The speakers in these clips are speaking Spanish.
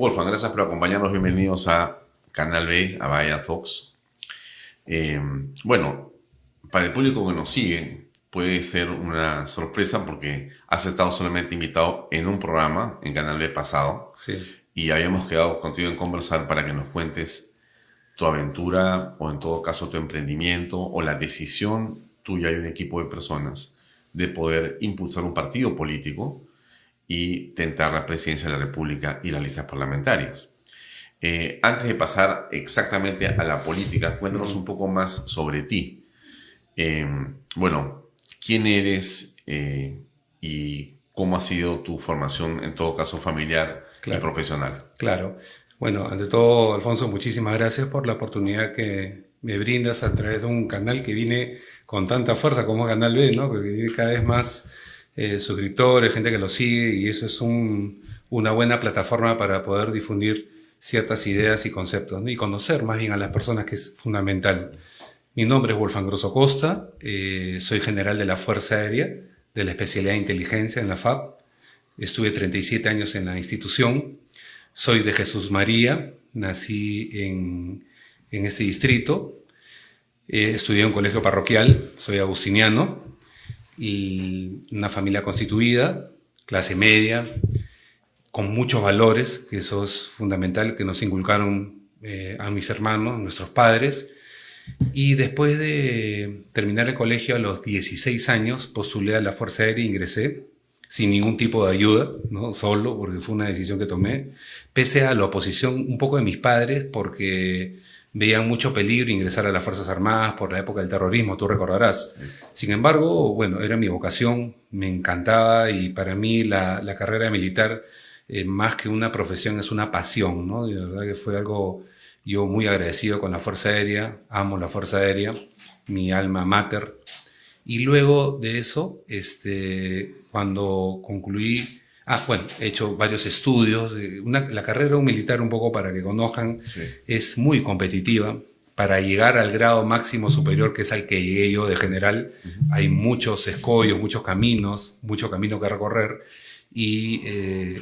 Wolfgang, gracias por acompañarnos. Bienvenidos a Canal B, a Vaya Talks. Bueno, para el público que nos sigue puede ser una sorpresa porque has estado solamente invitado en un programa en Canal B pasado. Sí. Y habíamos quedado contigo en conversar para que nos cuentes tu aventura o en todo caso tu emprendimiento o la decisión tuya y un equipo de personas de poder impulsar un partido político y tentar la presidencia de la República y las listas parlamentarias. Antes de pasar exactamente a la política, cuéntanos un poco más sobre ti. Bueno, ¿quién eres y cómo ha sido tu formación, en todo caso familiar y profesional? Claro. Bueno, ante todo, Alfonso, muchísimas gracias por la oportunidad que me brindas a través de un canal que viene con tanta fuerza como Canal B, ¿no? Porque viene cada vez más suscriptores, gente que lo sigue, y eso es una buena plataforma para poder difundir ciertas ideas y conceptos, ¿no? Y conocer más bien a las personas, que es fundamental. Mi nombre es Wolfgang Grosso Costa, soy general de la Fuerza Aérea, de la especialidad de inteligencia en la FAP. Estuve 37 años en la institución. Soy de Jesús María, nací en este distrito. Estudié en un colegio parroquial, soy agustiniano, y una familia constituida, clase media, con muchos valores, que eso es fundamental, que nos inculcaron a mis hermanos, nuestros padres. Y después de terminar el colegio a los 16 años, postulé a la Fuerza Aérea e ingresé sin ningún tipo de ayuda, ¿no? Solo, porque fue una decisión que tomé, pese a la oposición un poco de mis padres, porque veían mucho peligro ingresar a las Fuerzas Armadas por la época del terrorismo, tú recordarás. Sin embargo, bueno, era mi vocación, me encantaba, y para mí la carrera militar, más que una profesión, es una pasión, ¿no? De verdad que fue algo, yo muy agradecido con la Fuerza Aérea, amo la Fuerza Aérea, mi alma mater. Y luego de eso, cuando concluí, bueno, he hecho varios estudios. La carrera de un militar, un poco para que conozcan, Sí. es muy competitiva. Para llegar al grado máximo superior, que es al que llegué yo de general, hay muchos escollos, mucho camino que recorrer. Y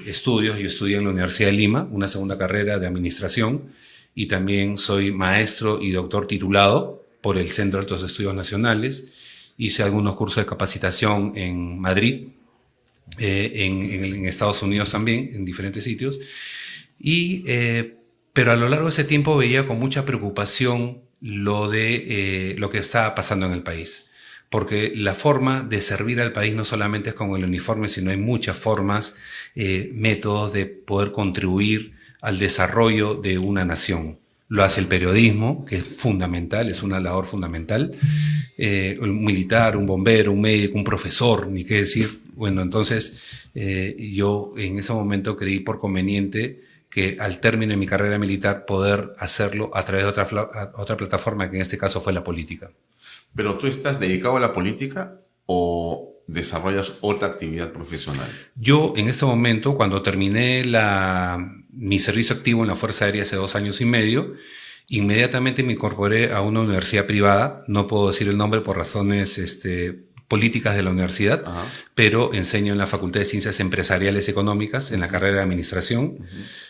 estudios, yo estudié en la Universidad de Lima, una segunda carrera de administración, y también soy maestro y doctor titulado por el Centro de Altos Estudios Nacionales. Hice algunos cursos de capacitación en Madrid, en Estados Unidos también, en diferentes sitios. Pero a lo largo de ese tiempo veía con mucha preocupación lo que estaba pasando en el país. Porque la forma de servir al país no solamente es con el uniforme, sino hay muchas formas, métodos de poder contribuir al desarrollo de una nación. Lo hace el periodismo, que es fundamental, es una labor fundamental. Un militar, un bombero, un médico, un profesor, ni qué decir. Bueno, entonces yo en ese momento creí por conveniente que al término de mi carrera militar poder hacerlo a través de otra plataforma, que en este caso fue la política. ¿Pero tú estás dedicado a la política o desarrollas otra actividad profesional? Yo en este momento, cuando terminé mi servicio activo en la Fuerza Aérea hace 2 años y medio, inmediatamente me incorporé a una universidad privada. No puedo decir el nombre por razones políticas de la universidad, pero enseño en la Facultad de Ciencias Empresariales y Económicas, en la carrera de Administración.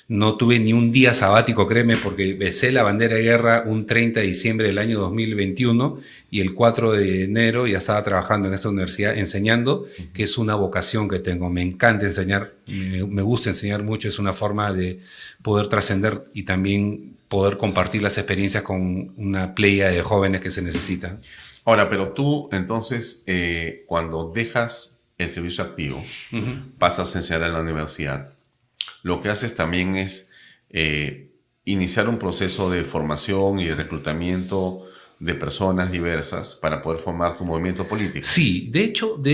No tuve ni un día sabático, créeme, porque besé la bandera de guerra un 30 de diciembre del año 2021 y el 4 de enero ya estaba trabajando en esta universidad enseñando, que es una vocación que tengo. Me encanta enseñar, me gusta enseñar mucho, es una forma de poder trascender y también poder compartir las experiencias con una playa de jóvenes que se necesitan. Ahora, pero tú, entonces, cuando dejas el servicio activo, pasas a enseñar en la universidad, lo que haces también es iniciar un proceso de formación y de reclutamiento de personas diversas para poder formar tu movimiento político. Sí, de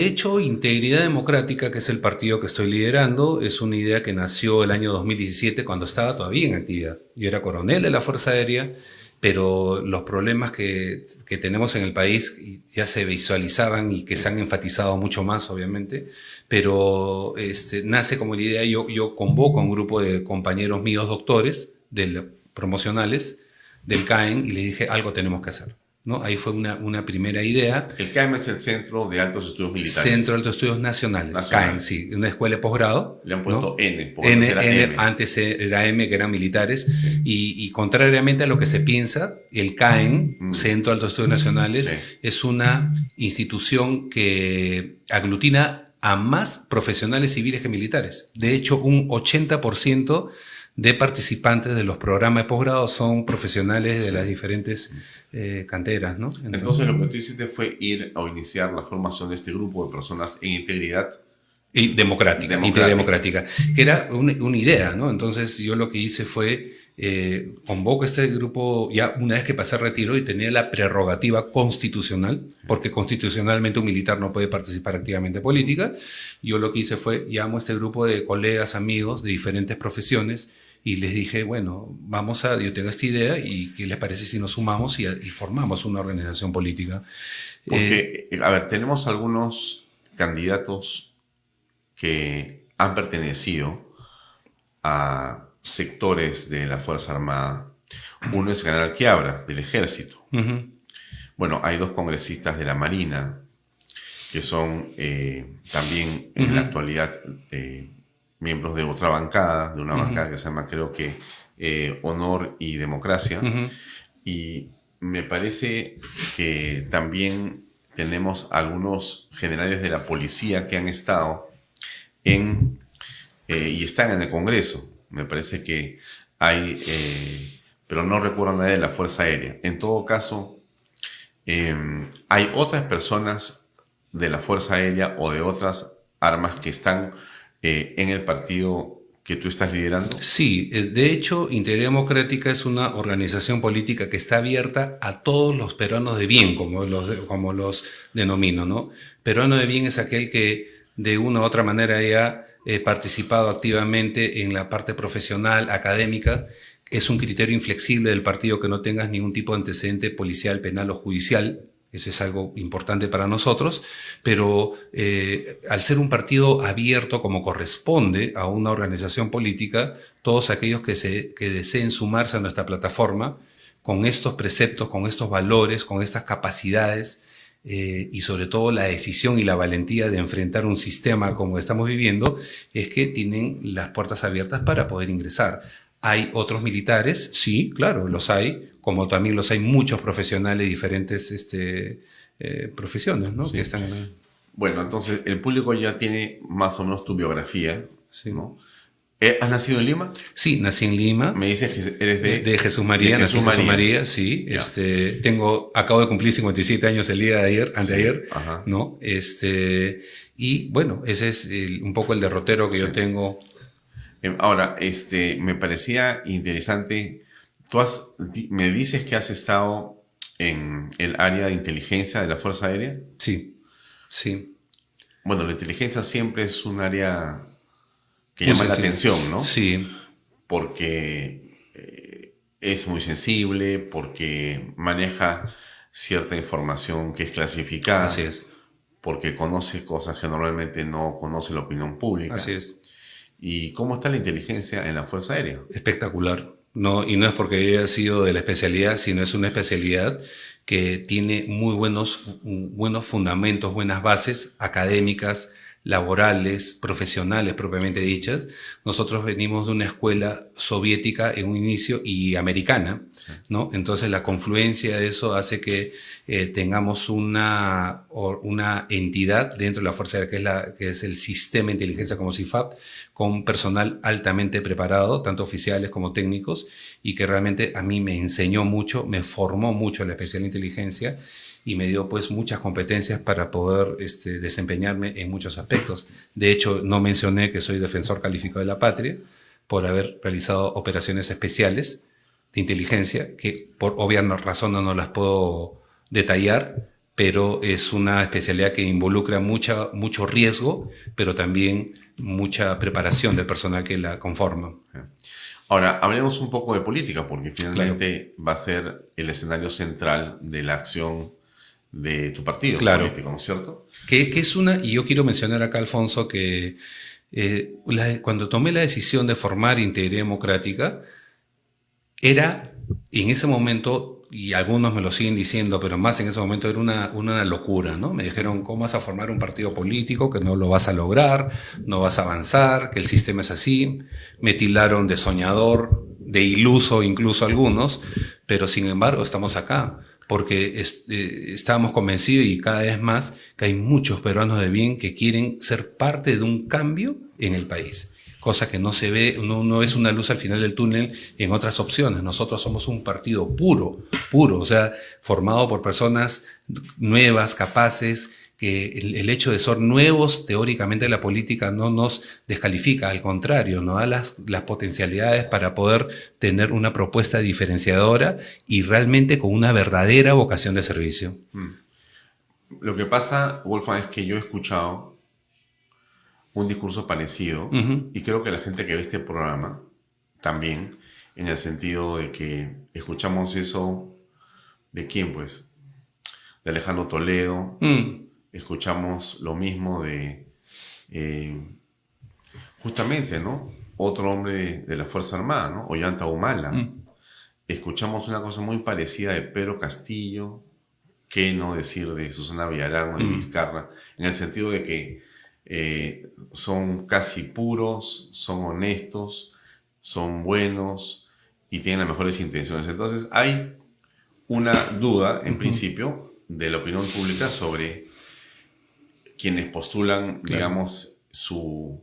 hecho, Integridad Democrática, que es el partido que estoy liderando, es una idea que nació el año 2017, cuando estaba todavía en actividad. Yo era coronel de la Fuerza Aérea, pero los problemas que tenemos en el país ya se visualizaban y que se han enfatizado mucho más, obviamente, pero nace como la idea. Yo convoco a un grupo de compañeros míos doctores promocionales del CAEN y les dije, algo tenemos que hacer. ¿no? Ahí fue una primera idea. El CAEM es el Centro de Altos Estudios Militares. Centro de Altos Estudios Nacionales, CAEM, sí, una escuela de posgrado. Le han puesto, ¿no? N, porque N, era N, M. antes era M, que eran militares, sí. y contrariamente a lo que se piensa, el CAEM, Centro de Altos Estudios Nacionales, sí, es una institución que aglutina a más profesionales civiles que militares. De hecho, un 80% de participantes de los programas de posgrado son profesionales de las diferentes canteras, ¿no? Entonces lo que tú hiciste fue ir a iniciar la formación de este grupo de personas en integridad y democrática, que era una idea, ¿no? Entonces yo lo que hice fue convoco este grupo ya una vez que pasé retiro y tenía la prerrogativa constitucional, porque constitucionalmente un militar no puede participar activamente en política. Yo lo que hice fue llamo a este grupo de colegas, amigos de diferentes profesiones y les dije, bueno, yo tengo esta idea y ¿qué les parece si nos sumamos y formamos una organización política? Porque, a ver, tenemos algunos candidatos que han pertenecido a sectores de la Fuerza Armada. Uno es el general Quiabra, del Ejército. Uh-huh. Bueno, hay 2 congresistas de la Marina que son también en la actualidad miembros de otra bancada, de una bancada que se llama, creo que, Honor y Democracia. Y me parece que también tenemos algunos generales de la policía que han estado y están en el Congreso. Me parece que hay, pero no recuerdo a nadie de la Fuerza Aérea. En todo caso, hay otras personas de la Fuerza Aérea o de otras armas que están en el partido que tú estás liderando. Sí, de hecho, Integridad Democrática es una organización política que está abierta a todos los peruanos de bien, como los denomino, ¿no? Peruano de bien es aquel que de una u otra manera haya participado activamente en la parte profesional, académica. Es un criterio inflexible del partido que no tengas ningún tipo de antecedente policial, penal o judicial. Eso es algo importante para nosotros, pero al ser un partido abierto como corresponde a una organización política, todos aquellos que deseen sumarse a nuestra plataforma con estos preceptos, con estos valores, con estas capacidades y sobre todo la decisión y la valentía de enfrentar un sistema como estamos viviendo, es que tienen las puertas abiertas para poder ingresar. ¿Hay otros militares? Sí, claro, los hay, como también los hay muchos profesionales de diferentes profesiones, ¿no? Sí. Que están en... Bueno, entonces el público ya tiene más o menos tu biografía, sí, ¿no? ¿Has nacido en Lima? Sí, nací en Lima. Me dices que eres de Jesús María, nací en Jesús María, sí. Acabo de cumplir 57 años el día de ayer, anteayer, sí, ¿no? Y bueno, ese es un poco el derrotero que yo tengo. Ahora, me parecía interesante. Me dices que has estado en el área de inteligencia de la Fuerza Aérea. Sí, sí. Bueno, la inteligencia siempre es un área que llama la atención, ¿no? Sí. Porque es muy sensible, porque maneja cierta información que es clasificada. Así es. Porque conoce cosas que normalmente no conoce la opinión pública. Así es. ¿Y cómo está la inteligencia en la Fuerza Aérea? Espectacular. No, y no es porque haya sido de la especialidad, sino es una especialidad que tiene muy buenos fundamentos, buenas bases académicas, laborales, profesionales propiamente dichas. Nosotros venimos de una escuela soviética en un inicio y americana, sí, ¿no? Entonces la confluencia de eso hace que tengamos una entidad dentro de la Fuerza Aérea que es el Sistema de Inteligencia como CIFAP, con personal altamente preparado, tanto oficiales como técnicos, y que realmente a mí me enseñó mucho, me formó mucho la especial inteligencia y me dio pues muchas competencias para poder desempeñarme en muchos aspectos. De hecho, no mencioné que soy defensor calificado de la patria por haber realizado operaciones especiales de inteligencia, que por obvias razones no las puedo detallar, pero es una especialidad que involucra mucho riesgo, pero también mucha preparación del personal que la conforma. Ahora, hablemos un poco de política, porque finalmente va a ser el escenario central de la acción de tu partido político, ¿no es cierto? Que es y yo quiero mencionar acá, Alfonso, que cuando tomé la decisión de formar Integridad Democrática, era en ese momento y algunos me lo siguen diciendo, pero más en ese momento era una locura, ¿no? Me dijeron, ¿cómo vas a formar un partido político? Que no lo vas a lograr, no vas a avanzar, que el sistema es así. Me tildaron de soñador, de iluso incluso algunos, pero sin embargo estamos acá, porque estábamos convencidos y cada vez más que hay muchos peruanos de bien que quieren ser parte de un cambio en el país. Cosa que no se ve, no es una luz al final del túnel en otras opciones. Nosotros somos un partido puro, o sea, formado por personas nuevas, capaces, que el hecho de ser nuevos teóricamente en la política no nos descalifica, al contrario, nos da las potencialidades para poder tener una propuesta diferenciadora y realmente con una verdadera vocación de servicio. Lo que pasa, Wolfgang, es que yo he escuchado un discurso parecido y creo que la gente que ve este programa también, en el sentido de que escuchamos eso ¿de quién? Pues de Alejandro Toledo, escuchamos lo mismo de justamente, ¿no? Otro hombre de la Fuerza Armada, ¿no? Ollanta Humala. Escuchamos una cosa muy parecida de Pedro Castillo, qué no decir de Susana Villarán o de Vizcarra, en el sentido de que son casi puros, son honestos, son buenos y tienen las mejores intenciones. Entonces hay una duda, en principio, de la opinión pública sobre quienes postulan, digamos, su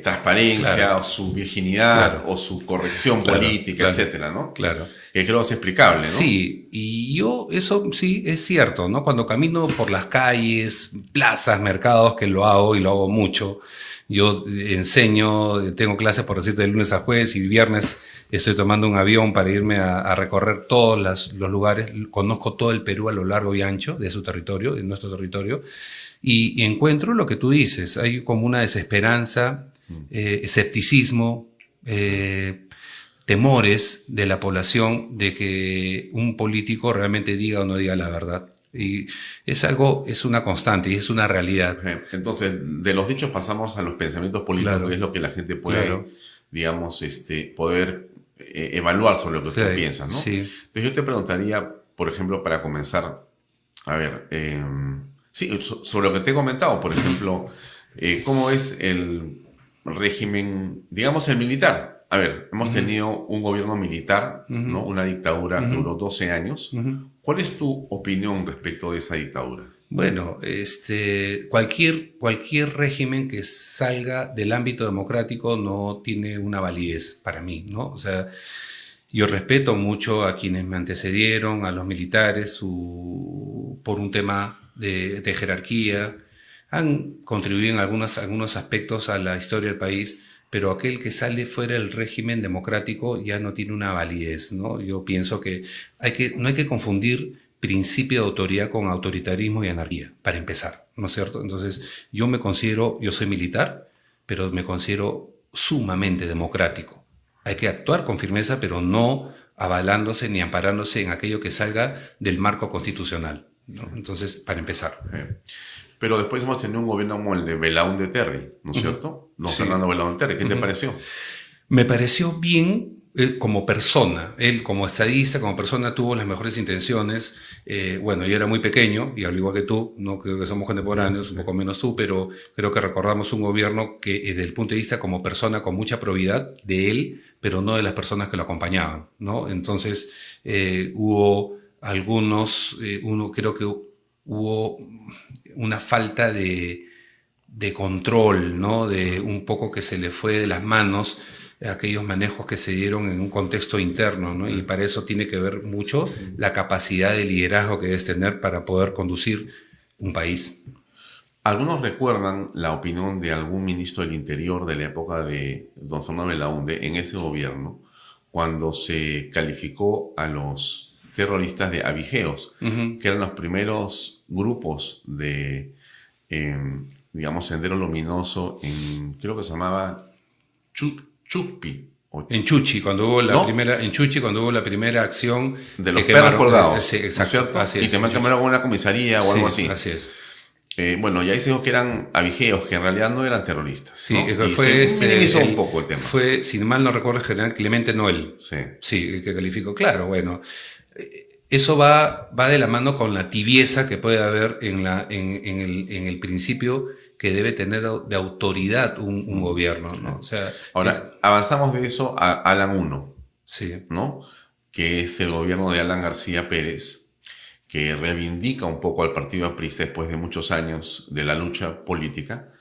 transparencia, o su virginidad, o su corrección política, etcétera, ¿no? Claro. Que creo que es explicable, ¿no? Sí, y yo, eso sí, es cierto, ¿no? Cuando camino por las calles, plazas, mercados, que lo hago y lo hago mucho, yo enseño, tengo clases, por decirte, de lunes a jueves y viernes estoy tomando un avión para irme a recorrer todos los lugares, conozco todo el Perú a lo largo y ancho de su territorio, de nuestro territorio, y encuentro lo que tú dices, hay como una desesperanza, escepticismo, temores de la población de que un político realmente diga o no diga la verdad. Y es una constante y es una realidad. Entonces, de los dichos pasamos a los pensamientos políticos, que es lo que la gente puede, digamos, poder evaluar sobre lo que tú piensas, ¿no? Sí. Entonces yo te preguntaría, por ejemplo, para comenzar, a ver, sobre lo que te he comentado, por ejemplo, ¿cómo es el régimen, digamos, el militar? A ver, hemos tenido un gobierno militar, ¿no? Una dictadura que duró 12 años. ¿Cuál es tu opinión respecto de esa dictadura? Bueno, cualquier régimen que salga del ámbito democrático no tiene una validez para mí, ¿no? O sea, yo respeto mucho a quienes me antecedieron, a los militares, por un tema de jerarquía. Han contribuido en algunos aspectos a la historia del país, pero aquel que sale fuera del régimen democrático ya no tiene una validez, ¿no? Yo pienso que no hay que confundir principio de autoridad con autoritarismo y anarquía, para empezar, ¿no es cierto? Entonces, yo soy militar, pero me considero sumamente democrático. Hay que actuar con firmeza, pero no avalándose ni amparándose en aquello que salga del marco constitucional, ¿no? Entonces, para empezar. Pero después hemos tenido un gobierno como el de Belaúnde Terry, ¿no es cierto? Don Fernando Belaúnde Terry. ¿Qué te pareció? Me pareció bien como persona. Él como estadista, como persona, tuvo las mejores intenciones. Bueno, yo era muy pequeño, y al igual que tú, no creo que somos contemporáneos, un poco menos tú, pero creo que recordamos un gobierno que desde el punto de vista como persona, con mucha probidad de él, pero no de las personas que lo acompañaban, ¿no? Entonces, hubo algunos, creo que hubo una falta de control, ¿no? De un poco que se le fue de las manos aquellos manejos que se dieron en un contexto interno, ¿no? Y para eso tiene que ver mucho la capacidad de liderazgo que debes tener para poder conducir un país. Algunos recuerdan la opinión de algún ministro del Interior de la época de don Fernando Belaúnde en ese gobierno, cuando se calificó a los terroristas de abigeos, que eran los primeros grupos de, digamos, Sendero Luminoso creo que se llamaba Chupi. En Chuchi, cuando hubo la primera acción de los perros colgados. Sí, exacto. ¿No es cierto? Así es, y te quemaron en una comisaría o algo así. Así es. Bueno, y ahí se dijo que eran abigeos, que en realidad no eran terroristas. Sí, ¿no? fue se minimizó un poco el tema. Fue, si mal no recuerdo, el general Clemente Noel. Sí. Sí, el que calificó. Claro, bueno. Eso va de la mano con la tibieza que puede haber en el principio que debe tener de autoridad un gobierno, ¿no? O sea, Ahora, avanzamos de eso a Alan 1, sí. ¿no? Que es el gobierno de Alan García Pérez, que reivindica un poco al partido aprista después de muchos años de la lucha política.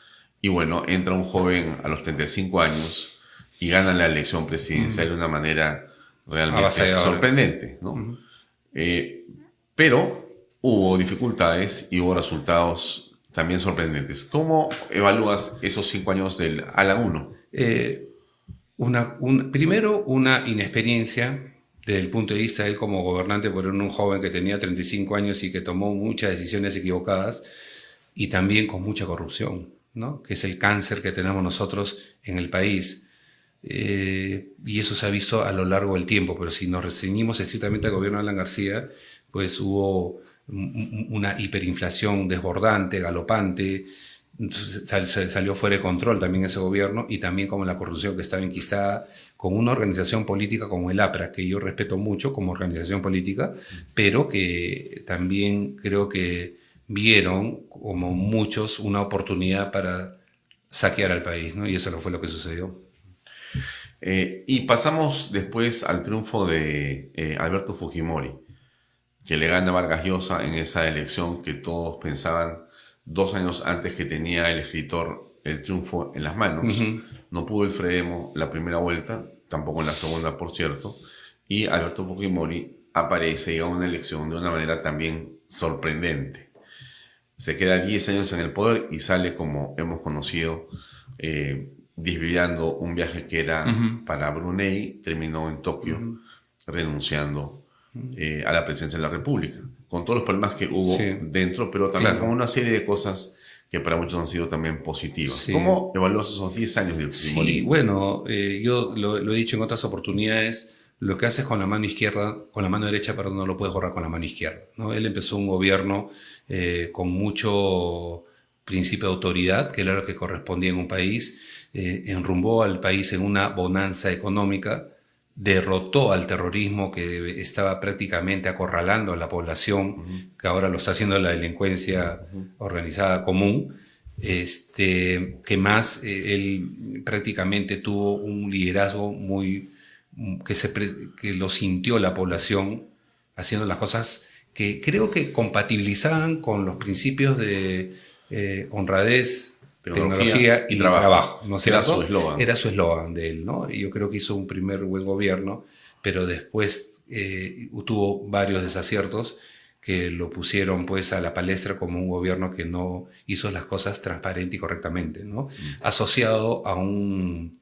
Y bueno, entra un joven a los 35 años y gana la elección presidencial de una manera realmente Avasalladora. sorprendente, ¿no? Eh, pero hubo dificultades y hubo resultados también sorprendentes. ¿Cómo evalúas esos 5 años del Alan 1? Eh, Primero, una inexperiencia desde el punto de vista de él como gobernante, por un joven que tenía 35 años y que tomó muchas decisiones equivocadas y también con mucha corrupción, ¿no? Que es el cáncer que tenemos nosotros en el país. Y eso se ha visto a lo largo del tiempo, pero si nos reseñimos estrictamente al gobierno de Alan García, pues hubo una hiperinflación desbordante, galopante. Entonces salió fuera de control también ese gobierno, y también como la corrupción que estaba enquistada con una organización política como el APRA, que yo respeto mucho como organización política, pero que también creo que vieron, como muchos, una oportunidad para saquear al país, ¿no? Y eso no fue lo que sucedió. Y pasamos después al triunfo de Alberto Fujimori, que le gana a Vargas Llosa en esa elección que todos pensaban 2 años antes que tenía el escritor el triunfo en las manos. Ujú. No pudo el Fredemo la primera vuelta, tampoco en la segunda, por cierto, y Alberto Fujimori aparece y gana una elección de una manera también sorprendente. Se queda 10 años en el poder y sale, como hemos conocido, desviando un viaje que era Ujú. para Brunei, terminó en Tokio, Ujú. renunciando a la presidencia de la República, con todos los problemas que hubo Sí, dentro, pero también con claro. una serie de cosas que para muchos han sido también positivas. Sí. ¿Cómo evalúas esos 10 años del Sí, Fujimorismo? bueno, yo lo he dicho en otras oportunidades, lo que haces con la mano izquierda, con la mano derecha, perdón, no lo puedes borrar con la mano izquierda, ¿no? Él empezó un gobierno con mucho principio de autoridad, que era lo que correspondía en un país, enrumbó al país en una bonanza económica, derrotó al terrorismo que estaba prácticamente acorralando a la población, que ahora lo está haciendo la delincuencia organizada común. Que más él prácticamente tuvo un liderazgo muy que lo sintió la población, haciendo las cosas que creo que compatibilizaban con los principios de honradez, Tecnología tecnología y y trabajo, trabajo, ¿no es que era su cierto? eslogan. Era su eslogan de él, ¿no? Y yo creo que hizo un primer buen gobierno, pero después tuvo varios desaciertos que lo pusieron pues a la palestra como un gobierno que no hizo las cosas transparente y correctamente, ¿no? Asociado a un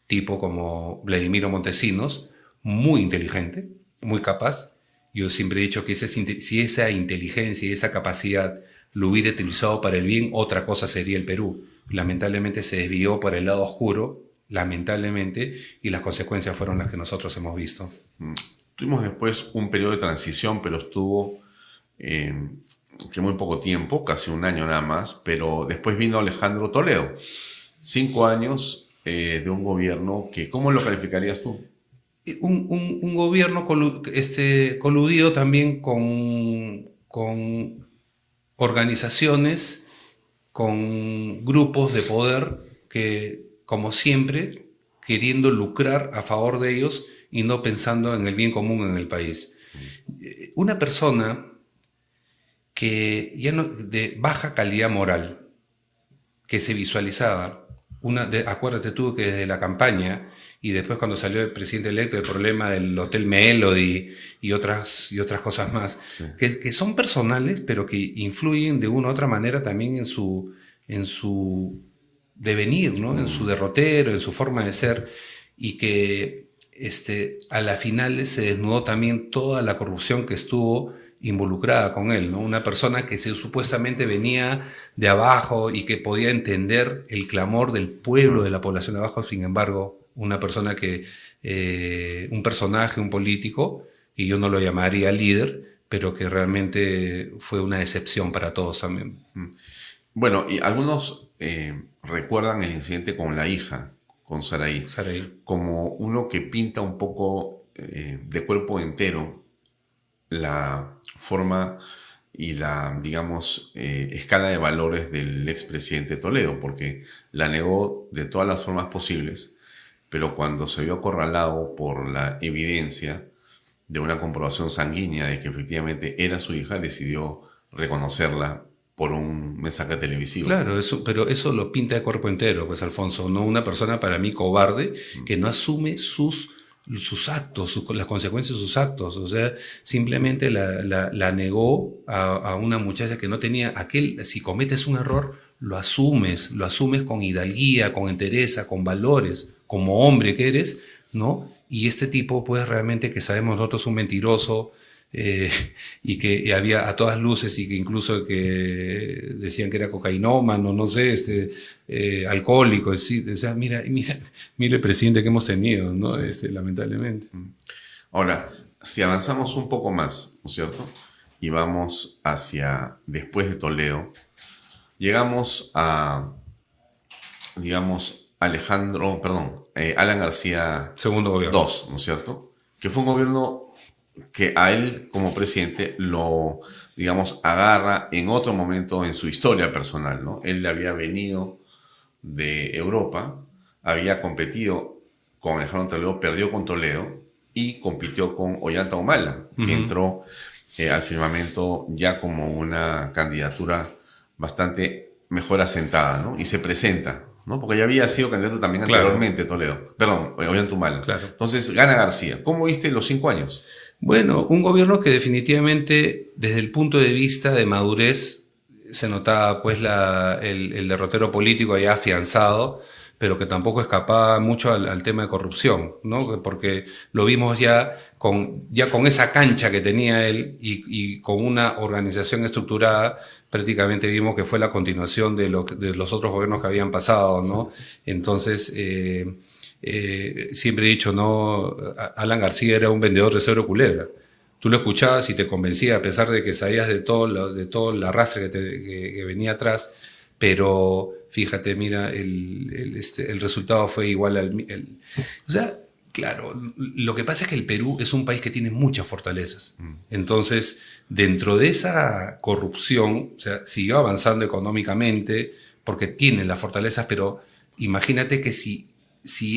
tipo como Vladimiro Montesinos, muy inteligente, muy capaz. Yo siempre he dicho que si esa inteligencia y esa capacidad lo hubiera utilizado para el bien, otra cosa sería el Perú. Lamentablemente se desvió por el lado oscuro, lamentablemente, y las consecuencias fueron las que nosotros hemos visto. Tuvimos después un periodo de transición, pero estuvo eh, que muy poco tiempo, casi un año nada más, pero después vino Alejandro Toledo. 5 años de un gobierno que, ¿cómo lo calificarías tú? Un gobierno coludido también con organizaciones, con grupos de poder que, como siempre, queriendo lucrar a favor de ellos y no pensando en el bien común en el país. Una persona que ya no, de baja calidad moral, que se visualizaba, acuérdate tú que desde la campaña y después cuando salió el presidente electo, el problema del Hotel Melody y otras cosas más, Sí. que son personales, pero que influyen de una u otra manera también en su devenir, ¿no? En su derrotero, en su forma de ser, y que a la final se desnudó también toda la corrupción que estuvo involucrada con él, ¿no? Una persona que supuestamente venía de abajo y que podía entender el clamor del pueblo, de la población de abajo, sin embargo, una persona un personaje, un político, y yo no lo llamaría líder, pero que realmente fue una decepción para todos también. Bueno, y algunos recuerdan el incidente con la hija, con Saraí, Saray. como uno que pinta un poco de cuerpo entero la forma y la, digamos, escala de valores del expresidente Toledo, porque la negó de todas las formas posibles, pero cuando se vio acorralado por la evidencia de una comprobación sanguínea de que efectivamente era su hija, decidió reconocerla por un mensaje televisivo. Claro, pero eso lo pinta de cuerpo entero, pues Alfonso, no una persona para mí cobarde que no asume sus actos, las consecuencias de sus actos. O sea, simplemente la negó a una muchacha que no tenía si cometes un error, lo asumes con hidalguía, con entereza, con valores, como hombre que eres, ¿no? Y este tipo, pues realmente que sabemos nosotros un mentiroso, eh, y que había a todas luces y que incluso que decían que era cocainómano, no sé, alcohólico, sí, o sea, mira el presidente que hemos tenido, ¿no? Lamentablemente. Ahora, si avanzamos un poco más, ¿no es cierto? Y vamos hacia después de Toledo, llegamos a, digamos, Alan García Segundo gobierno. II, ¿no es cierto? Que fue un gobierno que a él como presidente lo, digamos, agarra en otro momento en su historia personal, ¿no? Él había venido de Europa, había competido con Alejandro Toledo, perdió con Toledo y compitió con Ollanta Humala, que entró al firmamento ya como una candidatura bastante mejor asentada, ¿no? Y se presenta, ¿no? Porque ya había sido candidato también anteriormente Toledo, perdón, Ollanta Humala. Claro. Entonces gana García. ¿Cómo viste los 5 años? Bueno, un gobierno que definitivamente desde el punto de vista de madurez se notaba pues el derrotero político ya afianzado, pero que tampoco escapaba mucho al tema de corrupción, ¿no? Porque lo vimos ya con esa cancha que tenía él y con una organización estructurada, prácticamente vimos que fue la continuación de los otros gobiernos que habían pasado, ¿no? Entonces, siempre he dicho, ¿no? Alan García era un vendedor de cero culebra. Tú lo escuchabas y te convencía, a pesar de que sabías de todo el arrastre que venía atrás, pero fíjate, mira, el resultado fue igual o sea, claro, lo que pasa es que el Perú es un país que tiene muchas fortalezas. Entonces, dentro de esa corrupción, o sea, siguió avanzando económicamente porque tiene las fortalezas, pero imagínate que si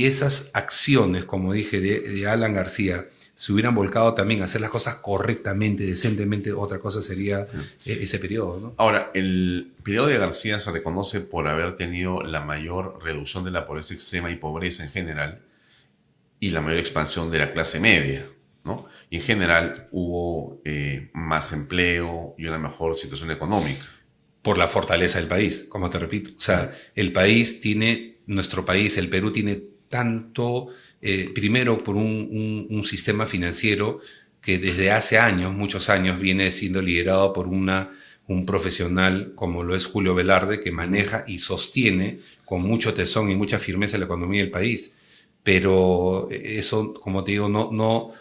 esas acciones, como dije, de Alan García, se hubieran volcado también a hacer las cosas correctamente, decentemente, otra cosa sería ese periodo, ¿no? Ahora, el periodo de García se reconoce por haber tenido la mayor reducción de la pobreza extrema y pobreza en general y la mayor expansión de la clase media, ¿no? Y en general hubo más empleo y una mejor situación económica. Por la fortaleza del país, como te repito. O sea, nuestro país, el Perú, tiene tanto, primero por un sistema financiero que desde hace años, muchos años, viene siendo liderado por un profesional como lo es Julio Velarde, que maneja y sostiene con mucho tesón y mucha firmeza la economía del país. Pero eso, como te digo, no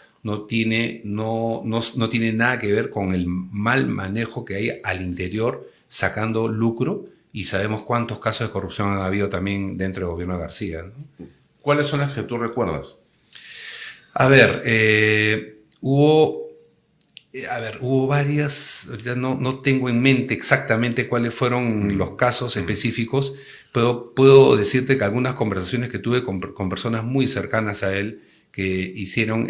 tiene nada que ver con el mal manejo que hay al interior sacando lucro, y sabemos cuántos casos de corrupción han habido también dentro del gobierno de García, ¿no? ¿Cuáles son las que tú recuerdas? A ver, hubo varias, ahorita no tengo en mente exactamente cuáles fueron los casos específicos, pero puedo decirte que algunas conversaciones que tuve con personas muy cercanas a él, que hicieron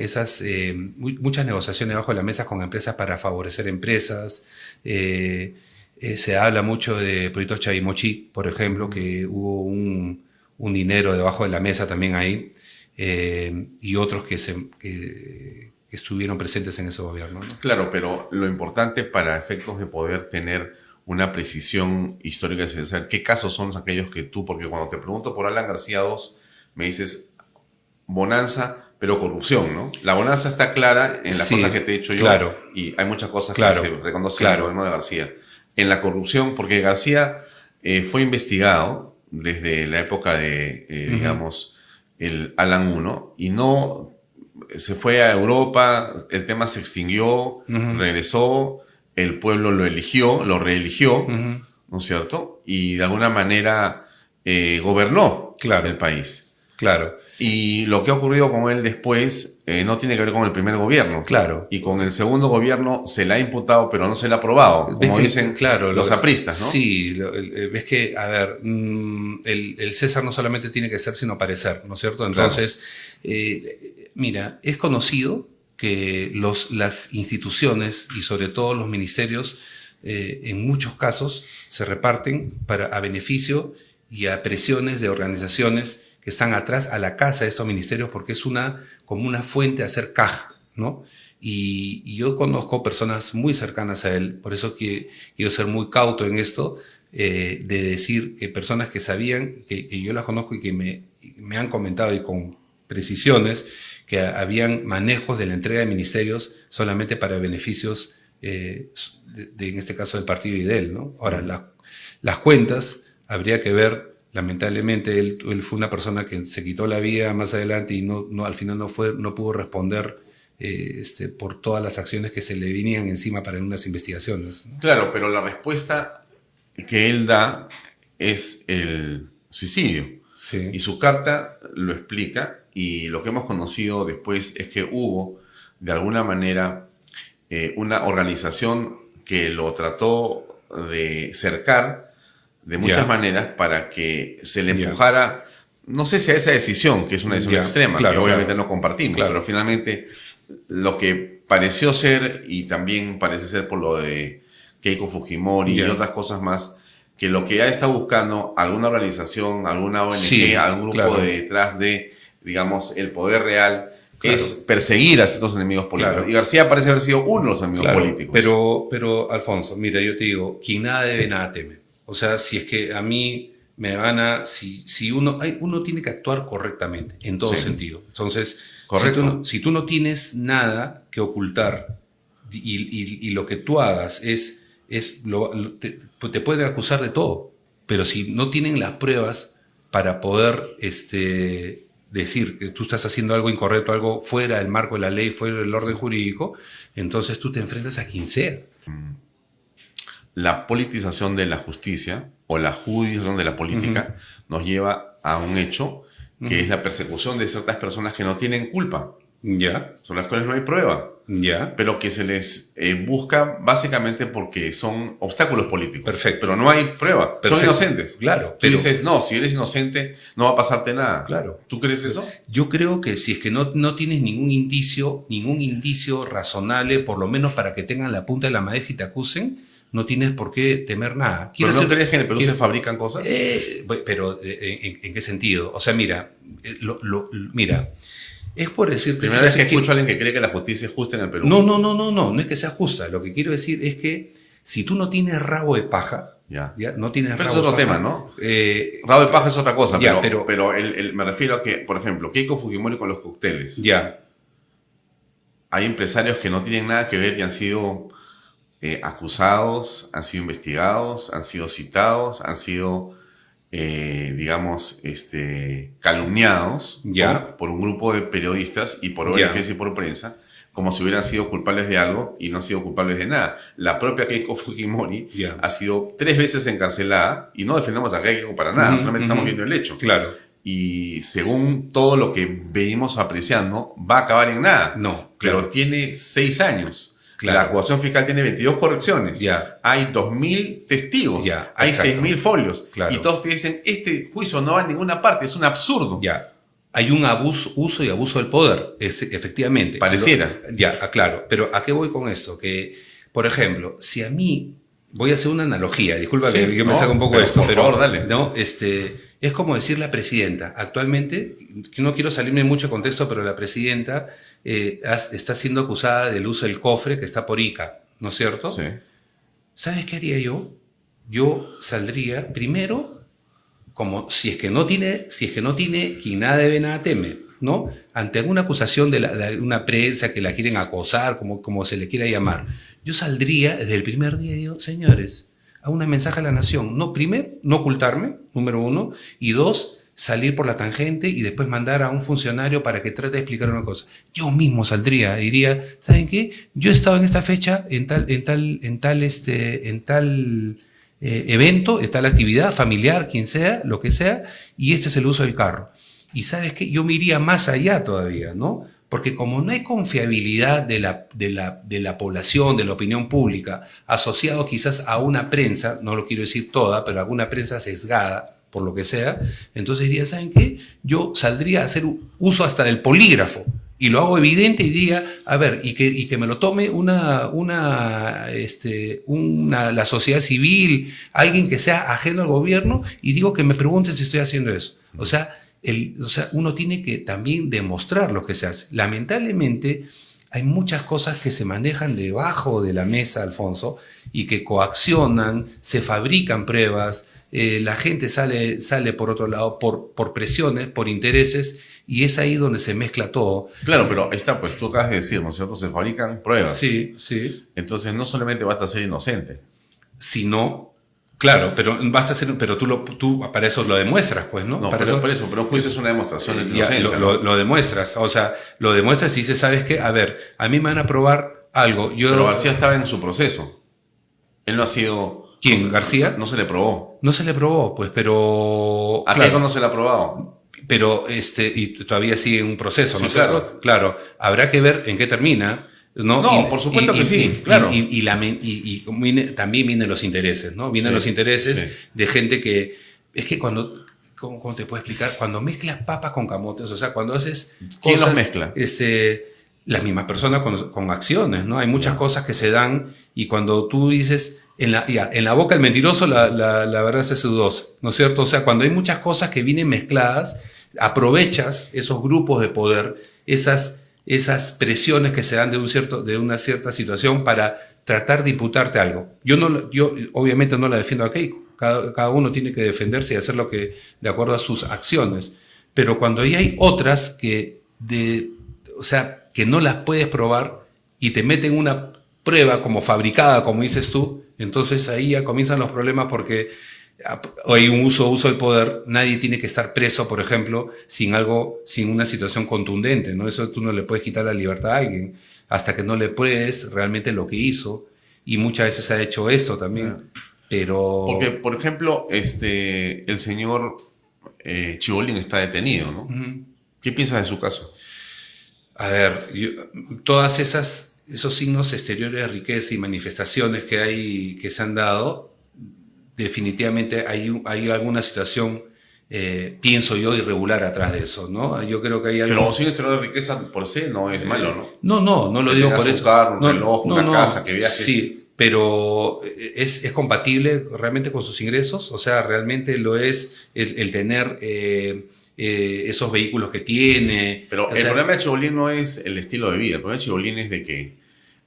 muchas negociaciones bajo la mesa con empresas para favorecer empresas. Se habla mucho de proyectos Chavimochi, por ejemplo, que hubo un dinero debajo de la mesa también ahí, y otros que estuvieron presentes en ese gobierno, ¿no? Claro, pero lo importante para efectos de poder tener una precisión histórica es saber qué casos son aquellos que tú, porque cuando te pregunto por Alan García II, me dices bonanza, pero corrupción, ¿no? La bonanza está clara en las cosas que te he dicho yo, claro, y hay muchas cosas que claro, se reconocen claro. en el gobierno de García. En la corrupción, porque García fue investigado desde la época de, digamos, el Alan I, y no se fue a Europa, el tema se extinguió, regresó, el pueblo lo eligió, lo reeligió, ¿no es cierto? Y de alguna manera gobernó Claro. el país. Claro. Y lo que ha ocurrido con él después no tiene que ver con el primer gobierno. Claro. Y con el segundo gobierno se le ha imputado, pero no se le ha aprobado, como dicen claro, los apristas, ¿no? Sí, ves que, a ver, el César no solamente tiene que ser, sino parecer, ¿no es cierto? Entonces, mira, es conocido que las instituciones y sobre todo los ministerios, en muchos casos, se reparten a beneficio y a presiones de organizaciones que están atrás a la casa de estos ministerios porque es como una fuente a hacer caja, ¿no? Y yo conozco personas muy cercanas a él, por eso que quiero ser muy cauto en esto, de decir que personas que sabían, que yo las conozco y que me han comentado y con precisiones que habían manejos de la entrega de ministerios solamente para beneficios, en este caso del partido y de él, ¿no? Ahora, las cuentas habría que ver. Lamentablemente él fue una persona que se quitó la vida más adelante y al final no pudo responder por todas las acciones que se le venían encima para unas investigaciones, ¿no? Claro, pero la respuesta que él da es el suicidio. Sí. Y su carta lo explica, y lo que hemos conocido después es que hubo, de alguna manera, una organización que lo trató de cercar de muchas maneras para que se le empujara, no sé si a esa decisión, que es una decisión extrema, que obviamente no compartimos, pero finalmente lo que pareció ser, y también parece ser por lo de Keiko Fujimori y otras cosas más, que lo que ya está buscando alguna organización, alguna ONG, algún grupo detrás de, digamos, el poder real, es perseguir a ciertos enemigos políticos. Y García parece haber sido uno de los enemigos políticos. Pero, Alfonso, mira, yo te digo, quien nada debe, nada teme. O sea, si es que a mí me van a... Si uno tiene que actuar correctamente, en todo sentido. Entonces, si tú no tienes nada que ocultar y lo que tú hagas te pueden acusar de todo. Pero si no tienen las pruebas para poder decir que tú estás haciendo algo incorrecto, algo fuera del marco de la ley, fuera del orden jurídico, entonces tú te enfrentas a quien sea. La politización de la justicia o la judicialización de la política nos lleva a un hecho que es la persecución de ciertas personas que no tienen culpa, sobre las cuales no hay prueba, pero que se les busca básicamente porque son obstáculos políticos. Perfecto. Pero no hay prueba, son inocentes. Claro. Tú dices, no, si eres inocente no va a pasarte nada. Claro. ¿Tú crees eso? Yo creo que si es que no tienes ningún indicio razonable, por lo menos para que tengan la punta de la madeja y te acusen, no tienes por qué temer nada. ¿Pero no crees que en el Perú se fabrican cosas? Pero, ¿en qué sentido? O sea, mira, es por decirte... Primera vez que escucho a alguien que cree que la justicia es justa en el Perú. No es que sea justa. Lo que quiero decir es que si tú no tienes rabo de paja, no tienes pero rabo es otro de paja, tema, ¿no? Rabo de paja es otra cosa, pero me refiero a que, por ejemplo, Keiko Fujimori con los cócteles. Hay empresarios que no tienen nada que ver y han sido... acusados, han sido investigados, han sido citados, han sido, digamos, calumniados por un grupo de periodistas y por ONGs y por prensa, como si hubieran sido culpables de algo y no han sido culpables de nada. La propia Keiko Fujimori ha sido 3 veces encarcelada, y no defendemos a Keiko para nada, solamente estamos viendo el hecho. Claro. Y según todo lo que venimos apreciando, va a acabar en nada. No, pero tiene 6 años. Claro. La acusación fiscal tiene 22 correcciones. Hay 2.000 testigos. Hay 6.000 folios. Claro. Y todos te dicen, este juicio no va a ninguna parte, es un absurdo. Hay un uso y abuso del poder, efectivamente. Pareciera. Claro. Pero ¿a qué voy con esto? Que, por ejemplo, si a mí... Voy a hacer una analogía, disculpa que yo me saco un poco de esto, pero... Por favor, dale. ¿no? Es como decir la presidenta. Actualmente, no quiero salirme mucho de contexto, pero la presidenta está siendo acusada del uso del cofre que está por Ica, ¿no es cierto? Sí. ¿Sabes qué haría yo? Yo saldría primero, como si es que no tiene, quien nada debe, nada teme, ¿no? Ante alguna acusación de una prensa que la quieren acosar, como se le quiera llamar, yo saldría desde el primer día y digo, señores, a un mensaje a la nación. No, primero, no ocultarme, número 1, y 2, salir por la tangente y después mandar a un funcionario para que trate de explicar una cosa. Yo mismo saldría, diría, ¿saben qué? Yo he estado en esta fecha, en tal evento, está la actividad familiar, quien sea, lo que sea, y este es el uso del carro. Y ¿sabes qué? Yo me iría más allá todavía, ¿no? Porque como no hay confiabilidad de la población, de la opinión pública, asociado quizás a una prensa, no lo quiero decir toda, pero a alguna prensa sesgada, por lo que sea, entonces diría, ¿saben qué? Yo saldría a hacer uso hasta del polígrafo y lo hago evidente y diría, a ver, y que me lo tome la sociedad civil, alguien que sea ajeno al gobierno, y digo que me pregunten si estoy haciendo eso. O sea, uno tiene que también demostrar lo que se hace. Lamentablemente, hay muchas cosas que se manejan debajo de la mesa, Alfonso, y que coaccionan, se fabrican pruebas, la gente sale por otro lado por presiones, por intereses, y es ahí donde se mezcla todo. Claro, pero está, pues tú acabas de decir, ¿no es cierto? Se fabrican pruebas. Sí, sí. Entonces no solamente basta ser inocente. Si no, claro, pero basta ser, pero tú para eso lo demuestras, pues, ¿no? No, Para pero eso, un juicio es una demostración de ya, inocencia, ¿no? lo demuestras, o sea, lo demuestras y dices, ¿sabes qué? A ver, a mí me van a probar algo. Pero García estaba en su proceso. Él no ha sido... ¿Quién? No se, ¿García? No se le probó. No se le probó, pues, pero... ¿A qué no se le ha probado? Pero y todavía sigue un proceso, ¿no es claro. cierto? Claro, habrá que ver en qué termina. No, Por supuesto que sí, claro. También vienen los intereses, ¿no? Vienen los intereses de gente que... Es que cuando... ¿Cómo te puedo explicar? Cuando mezclas papas con camotes, o sea, cuando haces cosas... ¿Quién los mezcla? Las mismas personas con acciones, ¿no? Hay muchas cosas que se dan y cuando tú dices... En la boca del mentiroso la verdad se hace dudosa, ¿no es cierto? O sea, cuando hay muchas cosas que vienen mezcladas, aprovechas esos grupos de poder, esas presiones que se dan de una cierta situación para tratar de imputarte algo. Yo obviamente no la defiendo a Keiko. Cada uno tiene que defenderse y hacer lo que de acuerdo a sus acciones. Pero cuando hay otras que no las puedes probar y te meten una prueba como fabricada, como dices tú, entonces ahí ya comienzan los problemas porque hay un uso del poder. Nadie tiene que estar preso, por ejemplo, sin una situación contundente, ¿no? Eso tú no le puedes quitar la libertad a alguien hasta que no le pruebes realmente lo que hizo. Y muchas veces se ha hecho esto también. Pero... Porque, por ejemplo, el señor Chibolín está detenido, ¿no? Uh-huh. ¿Qué piensas de su caso? A ver, todas esos signos exteriores de riqueza y manifestaciones que se han dado, definitivamente hay alguna situación, pienso yo, irregular atrás de eso, ¿no? Yo creo que hay algo... Pero un signo exterior de riqueza por sí no es malo, ¿no? No lo digo por eso. Un carro, un reloj, una casa, que viajes. Sí, pero ¿es compatible realmente con sus ingresos? O sea, ¿realmente lo es el tener... esos vehículos que tiene? Pero el problema de Chibolín no es el estilo de vida. El problema de Chibolín es de que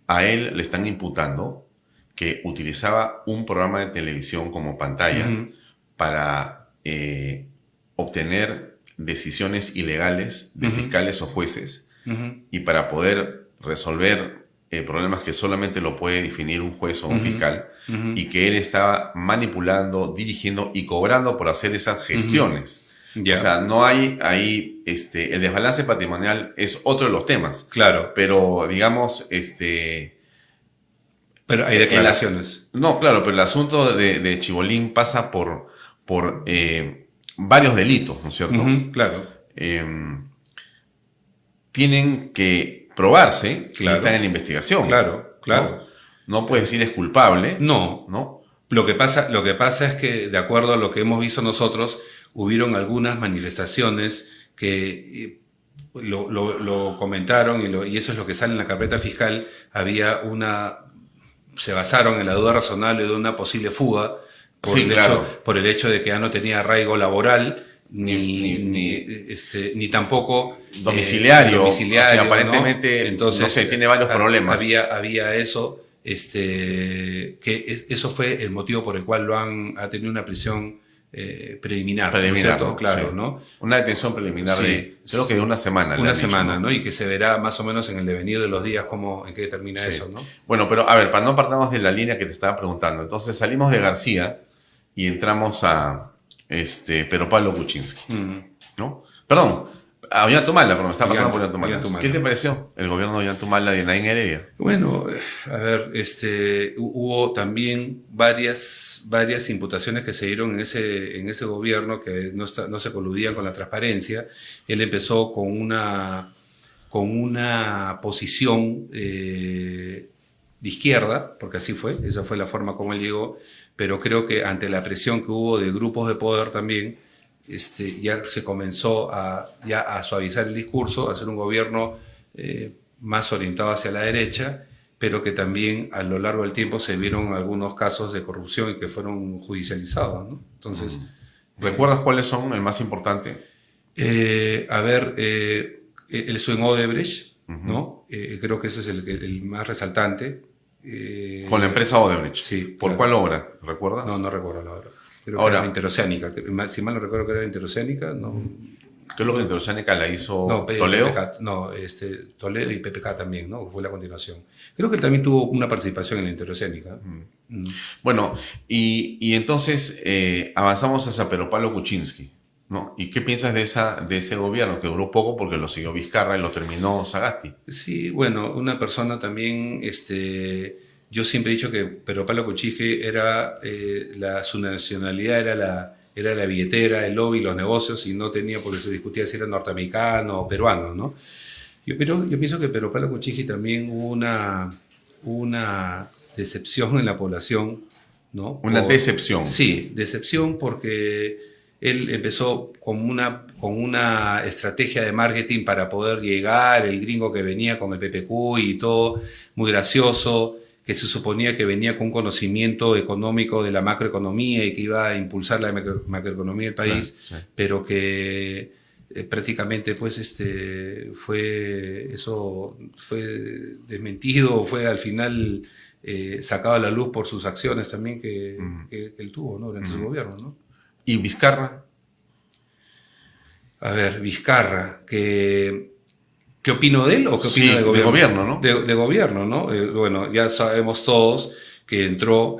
a él le están imputando que utilizaba un programa de televisión como pantalla para obtener decisiones ilegales de fiscales o jueces y para poder resolver problemas que solamente lo puede definir un juez o un fiscal y que él estaba manipulando, dirigiendo y cobrando por hacer esas gestiones. Yeah. O sea, no hay ahí, el desbalance patrimonial es otro de los temas. Claro. Pero, digamos, pero hay declaraciones. No, claro, pero el asunto de Chibolín pasa por varios delitos, ¿no es cierto? Claro. Tienen que probarse que están en la investigación. Claro. No puedes decir es culpable. No. Lo que pasa es que, de acuerdo a lo que hemos visto nosotros, hubieron algunas manifestaciones que lo comentaron y eso es lo que sale en la carpeta fiscal. Se basaron en la duda razonable de una posible fuga por el hecho de que ya no tenía arraigo laboral ni tampoco domiciliario. O sea, aparentemente, ¿no? Entonces, no sé, tiene varios problemas. Había eso, que eso fue el motivo por el cual ha tenido una prisión preliminar, ¿cierto? ¿no? Claro, sí. ¿no? Una detención preliminar creo que de una semana. Una semana, ¿no? Y que se verá más o menos en el devenir de los días en qué termina eso, ¿no? Bueno, pero a ver, para no apartarnos de la línea que te estaba preguntando, entonces salimos de García y entramos a Pedro Pablo Kuczynski, ¿no? Perdón, A Ollantaytamala, pero me está pasando por Ollantaytamala. Ollantaytamala. ¿Qué te pareció el gobierno de Ollantaytamala de Nain Heredia? Bueno, a ver, hubo también varias imputaciones que se dieron en ese gobierno que no se coludían con la transparencia. Él empezó con una posición de izquierda, porque así fue, esa fue la forma como él llegó, pero creo que ante la presión que hubo de grupos de poder también, ya se comenzó ya a suavizar el discurso, a hacer un gobierno más orientado hacia la derecha, pero que también a lo largo del tiempo se vieron algunos casos de corrupción y que fueron judicializados, ¿no? Entonces, ¿Recuerdas cuáles son el más importante? a ver, él estuvo en Odebrecht, ¿no? Creo que ese es el más resaltante. Con la empresa Odebrecht. Sí. ¿Por claro. cuál obra? ¿Recuerdas? No recuerdo la hora. Creo Ahora, que era Interoceánica. Si mal no recuerdo que era Interoceánica, no. ¿Qué es lo que Interoceánica la hizo No, Toledo? PPK, no, Toledo y PPK también, ¿no? Fue la continuación. Creo que él también tuvo una participación en la Interoceánica. Bueno, y entonces avanzamos hacia Pedro Pablo Kuczynski, ¿no? ¿Y qué piensas de ese gobierno que duró poco porque lo siguió Vizcarra y lo terminó Sagasti? Sí, bueno, una persona también, yo siempre he dicho que Pedro Pablo Kuczynski era, su nacionalidad era la billetera, el lobby, los negocios, y no tenía, porque se discutía si era norteamericano o peruano, ¿no? Pero yo pienso que Pedro Pablo Kuczynski también hubo una decepción en la población, ¿no? Una decepción. Sí, decepción porque él empezó con una estrategia de marketing para poder llegar, el gringo que venía con el PPQ y todo, muy gracioso, que se suponía que venía con un conocimiento económico de la macroeconomía y que iba a impulsar la macroeconomía del país, Sí. pero que prácticamente pues eso fue desmentido, fue al final sacado a la luz por sus acciones también que él tuvo, ¿no? Durante su gobierno, ¿no? ¿Y Vizcarra? A ver, Vizcarra, ¿qué opino de él o qué opino del gobierno? De gobierno, ¿no? De gobierno, ¿no? Bueno, ya sabemos todos que entró,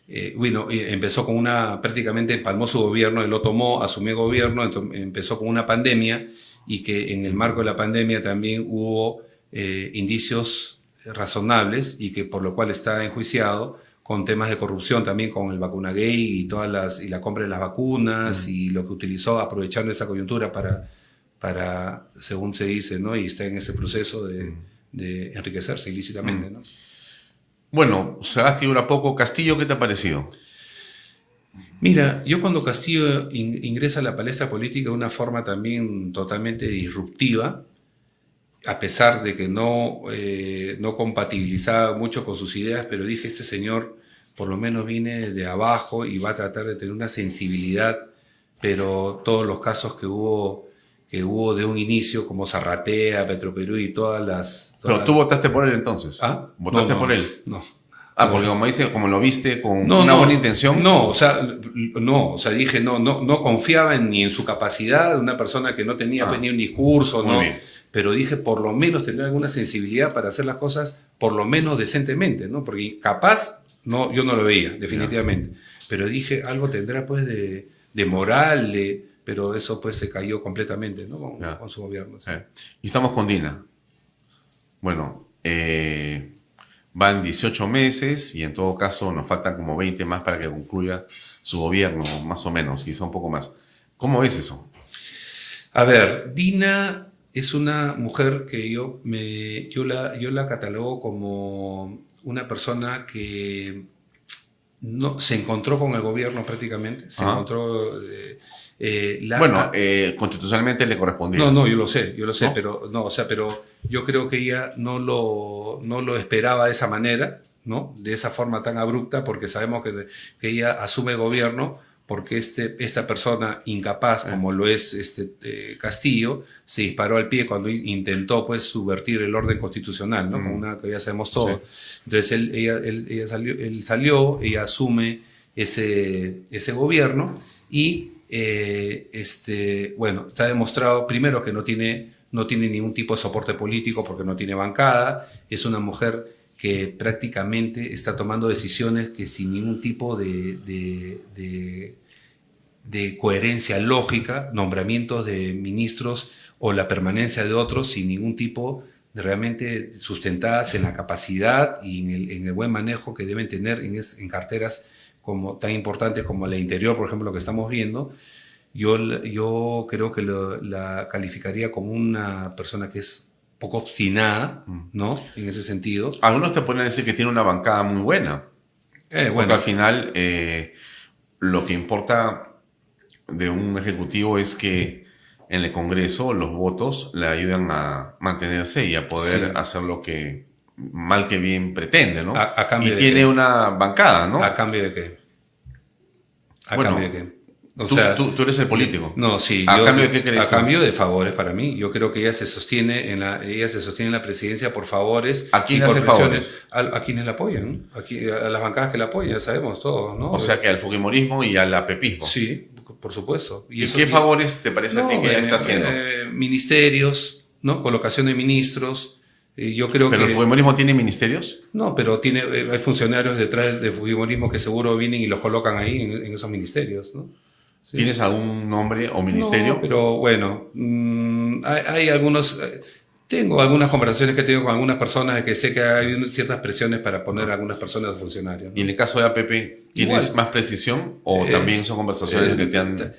empezó con prácticamente empalmó su gobierno, él lo tomó, asumió gobierno, empezó con una pandemia y que en el marco de la pandemia también hubo indicios razonables y que por lo cual está enjuiciado con temas de corrupción también con el Vacunagate y la compra de las vacunas y lo que utilizó aprovechando esa coyuntura para según se dice, ¿no? Y está en ese proceso de enriquecerse ilícitamente, ¿no? Bueno, Sagasti dura poco. Castillo, ¿qué te ha parecido? Mira, yo cuando Castillo ingresa a la palestra política de una forma también totalmente disruptiva, a pesar de que no compatibilizaba mucho con sus ideas, pero dije, este señor por lo menos viene de abajo y va a tratar de tener una sensibilidad, pero todos los casos que hubo de un inicio, como Zarratea, Petroperú y Pero tú votaste por él entonces. ¿Ah? ¿Votaste No, por él? No. Porque como lo viste con una buena intención. No, o sea, dije, no confiaba ni en su capacidad de una persona que no tenía pues, ni un discurso, Muy ¿no? bien. Pero dije, por lo menos tener alguna sensibilidad para hacer las cosas, por lo menos decentemente, ¿no? Porque capaz, no, yo no lo veía, definitivamente. Pero dije, algo tendrá pues de moral, pero eso pues se cayó completamente, ¿no? Con su gobierno. ¿Sí? Y estamos con Dina. Bueno, van 18 meses y en todo caso nos faltan como 20 más para que concluya su gobierno, más o menos, quizá un poco más. ¿Cómo ves eso? A ver, Dina es una mujer que yo la catalogo como una persona que no se encontró con el gobierno prácticamente, se encontró... constitucionalmente le correspondía. No, yo lo sé, ¿No? pero yo creo que ella no lo esperaba de esa manera, ¿no? De esa forma tan abrupta, porque sabemos que ella asume el gobierno porque esta persona incapaz, como lo es Castillo, se disparó al pie cuando intentó pues subvertir el orden constitucional, ¿no? Como una que ya sabemos todo. Sí. Entonces ella asume ese gobierno y bueno, está demostrado primero que no tiene ningún tipo de soporte político porque no tiene bancada, es una mujer que prácticamente está tomando decisiones que sin ningún tipo de de coherencia lógica, nombramientos de ministros o la permanencia de otros sin ningún tipo de realmente sustentadas en la capacidad y en el buen manejo que deben tener en carteras como, tan importantes como la interior, por ejemplo, lo que estamos viendo. Yo creo que la calificaría como una persona que es poco obstinada, ¿no? En ese sentido. Algunos te pueden decir que tiene una bancada muy buena. Porque Bueno, al final lo que importa de un ejecutivo es que en el Congreso los votos le ayudan a mantenerse y a poder sí. hacer lo que mal que bien pretende, ¿no? ¿A cambio Y de tiene qué? una bancada, ¿no? ¿A cambio de qué? ¿A Bueno, cambio de qué? O sea, tú eres el político. no, sí, ¿A cambio de qué crees a tú? cambio de favores para mí. Yo creo que ella se sostiene en la presidencia por favores ¿A quién y le por hace presiones favores? a quienes la apoyan, ¿no? A las bancadas que la apoyan, ya sabemos todos, ¿no? O sea que al fujimorismo y al apepismo. Sí, por supuesto. ¿Y qué favores te parece a ti No, que ella está haciendo? ministerios, ¿no? Colocación de ministros. Yo creo ¿Pero que el fujimorismo tiene ministerios? no, pero hay funcionarios detrás del fujimorismo que seguro vienen y los colocan ahí en esos ministerios, ¿no? Sí. ¿Tienes algún nombre o ministerio? No, pero bueno, hay algunos. Tengo algunas conversaciones que tengo con algunas personas de que sé que hay ciertas presiones para poner a algunas personas de funcionarios, ¿no? ¿Y en el caso de APP, tienes Igual. más precisión o también son conversaciones que te han...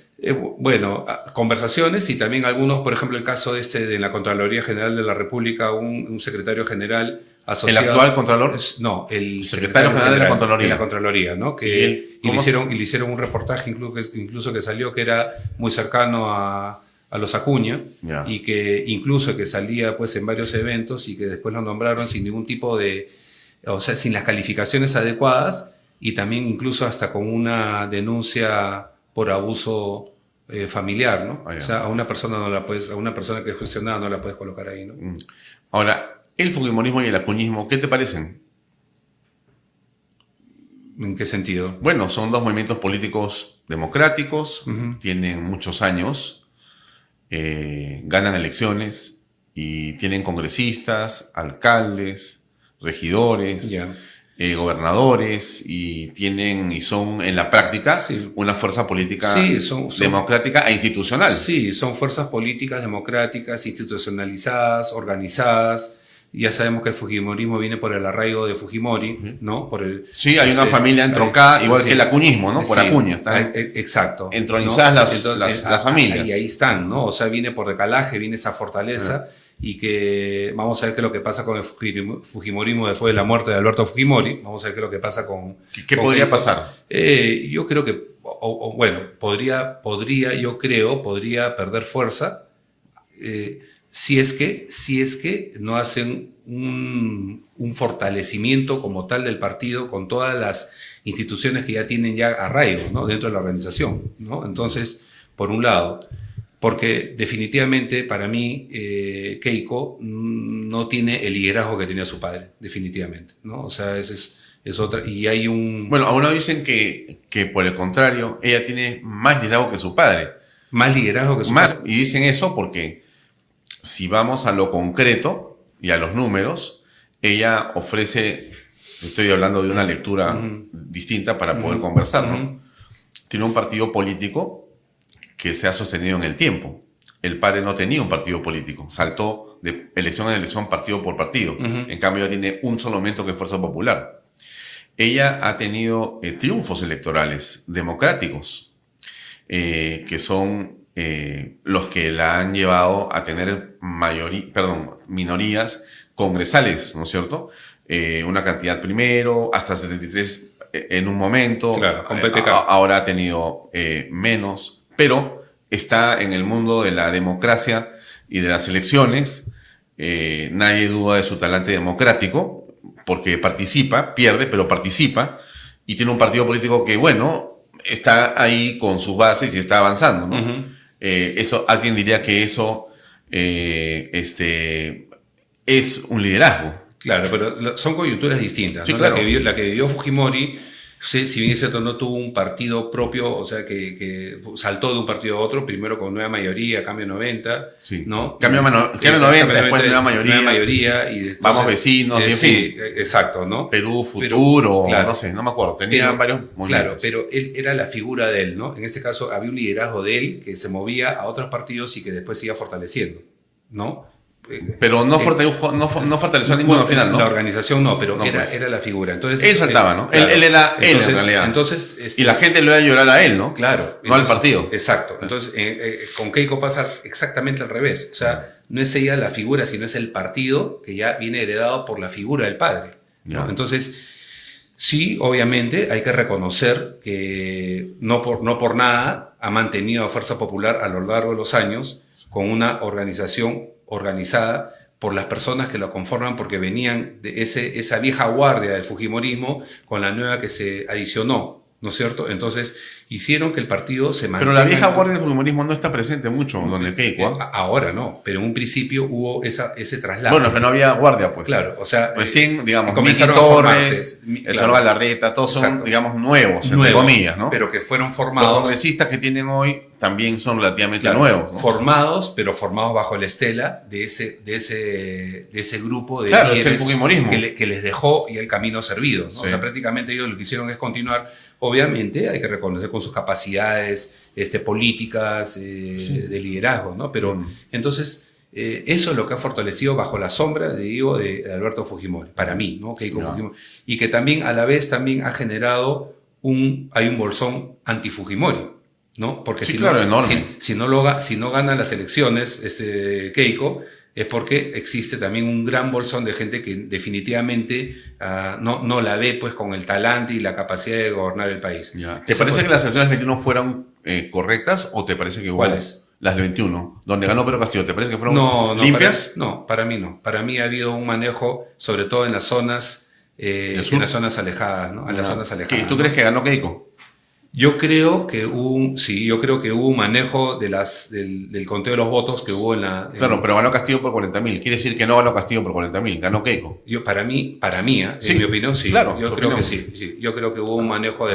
Bueno, conversaciones y también algunos, por ejemplo, el caso de la Contraloría General de la República, un secretario general ¿El asociado... actual Contralor? No, el Secretario General de la Contraloría. De la Contraloría, ¿no? ¿Y Le hicieron un reportaje incluso que salió que era muy cercano a los Acuña, Ya. y que incluso que salía pues en varios eventos y que después lo nombraron sin ningún tipo de... O sea, sin las calificaciones adecuadas y también incluso hasta con una denuncia por abuso familiar, ¿no? Ah, ya. O sea, a una persona a una persona que es cuestionada no la puedes colocar ahí, ¿no? Ahora, el fujimorismo y el acuñismo, ¿qué te parecen? ¿En qué sentido? Bueno, son dos movimientos políticos democráticos, Ujú. tienen muchos años, ganan elecciones y tienen congresistas, alcaldes, regidores, Ya. gobernadores y son en la práctica Sí. una fuerza política Sí, son- democrática e institucional. Sí, son fuerzas políticas democráticas, institucionalizadas, organizadas. Ya sabemos que el fujimorismo viene por el arraigo de Fujimori, ¿no? Por el, Sí, hay una familia entroncada, igual sí. que el acuñismo, ¿no? Por Sí, Acuña. Están exacto. entronizadas ¿no? las familias. Y ahí están, ¿no? O sea, viene por decalaje, viene esa fortaleza y que vamos a ver qué es lo que pasa con el fujimorismo después de la muerte de Alberto Fujimori. Vamos a ver qué es lo que pasa con... ¿Qué con podría Keiko. pasar? Yo creo que, bueno, podría perder fuerza si es que no hacen un fortalecimiento como tal del partido con todas las instituciones que ya tienen ya arraigo, ¿no? Dentro de la organización, ¿no? Entonces, por un lado, porque definitivamente para mí Keiko no tiene el liderazgo que tenía su padre, definitivamente, ¿no? O sea, es otra, y hay un... Bueno, algunos dicen que por el contrario, ella tiene más liderazgo que su padre. Más liderazgo que su Más, padre. y dicen eso porque si vamos a lo concreto y a los números, ella ofrece, estoy hablando de una lectura distinta para poder conversar, ¿no? Tiene un partido político que se ha sostenido en el tiempo. El padre no tenía un partido político, saltó de elección en elección, partido por partido. En cambio, ella tiene un solo momento que es Fuerza Popular. Ella ha tenido triunfos electorales democráticos, que son los que la han llevado a tener minorías congresales, ¿no es cierto? Una cantidad primero, hasta 73 en un momento. Claro, con PPK. Ahora ha tenido menos, pero está en el mundo de la democracia y de las elecciones. Nadie duda de su talante democrático, porque participa, pierde, pero participa, y tiene un partido político que, bueno, está ahí con sus bases y está avanzando, ¿no? Alguien diría que eso es un liderazgo. Claro, pero son coyunturas distintas, Sí, ¿no? claro. La que vivió Fujimori Sí, si bien es cierto, no tuvo un partido propio, o sea, que saltó de un partido a otro, primero con nueva mayoría, cambio 90, Sí. ¿no? Cambio 90, después nueva nueva mayoría, mayoría y vamos entonces, vecinos, y en sí, fin. exacto, ¿no? Perú Pero, Futuro, no claro, sé, no me acuerdo. Tenía pero, varios claro, movimientos. pero él era la figura de él, ¿no? En este caso había un liderazgo de él que se movía a otros partidos y que después se iba fortaleciendo, ¿no? Pero no Eh, no fortaleció a ninguno al final, la ¿no? organización no, pero No, era, pues. era la figura. Entonces, Él saltaba, ¿no? claro, Él era él en entonces, realidad. entonces, Y la gente le iba a llorar a él, ¿no? claro, No al entonces, partido. exacto. Entonces, con Keiko pasa exactamente al revés. O sea, no es ella la figura, sino es el partido que ya viene heredado por la figura del padre, ¿no? Ya. Entonces, sí, obviamente hay que reconocer que no por nada ha mantenido a Fuerza Popular a lo largo de los años con una organización organizada por las personas que lo conforman porque venían de esa vieja guardia del Fujimorismo con la nueva que se adicionó, ¿no es cierto? Entonces hicieron que el partido se Pero mantenga... la vieja guardia del fujimorismo no está presente mucho, don el Keiko. ¿Ah? Ahora no, pero en un principio hubo ese traslado. Bueno, pero no había guardia, pues. Claro, o sea... Recién, digamos, Miki comenzaron a Torres, formarse. el señor Galarreta, todos son, Exacto. digamos, nuevos, entre Nuevos, comillas, ¿no? pero que fueron Los formados... congresistas que tienen hoy también son relativamente claro, nuevos, ¿no? formados, pero formados bajo la estela de ese grupo de Claro, es el líderes fujimorismo. que les dejó y el camino servido, ¿no? Sí. O sea, prácticamente ellos lo que hicieron es continuar. Obviamente hay que reconocer con sus capacidades políticas, Sí. de liderazgo, ¿no? Pero entonces eso es lo que ha fortalecido bajo la sombra, digo, de Alberto Fujimori, para mí, ¿no? Keiko No. Fujimori. Y que también a la vez también ha generado hay un bolsón anti-Fujimori, ¿no? Porque Sí, si, claro, no, enorme. si no gana las elecciones Keiko, es porque existe también un gran bolsón de gente que definitivamente no la ve pues con el talante y la capacidad de gobernar el país. Ya. ¿Te Eso parece fue- que las elecciones 21 fueron correctas o te parece que hubo ¿Cuáles? las del 21, donde ganó Pedro Castillo? ¿Te parece que fueron No, limpias? para mí no. Para mí ha habido un manejo, sobre todo en las zonas, ¿Del sur? en las zonas alejadas, ¿no? En las Ya. zonas alejadas. ¿Tú ¿no? crees que ganó Keiko? Yo creo que yo creo que hubo un manejo del conteo de los votos que hubo Claro, pero ganó Castillo por 40.000. Quiere decir que no ganó Castillo por 40.000, ganó Keiko. para mí, Sí, en mi opinión, sí. claro, Yo tu creo opinión. que sí. Yo creo que hubo un manejo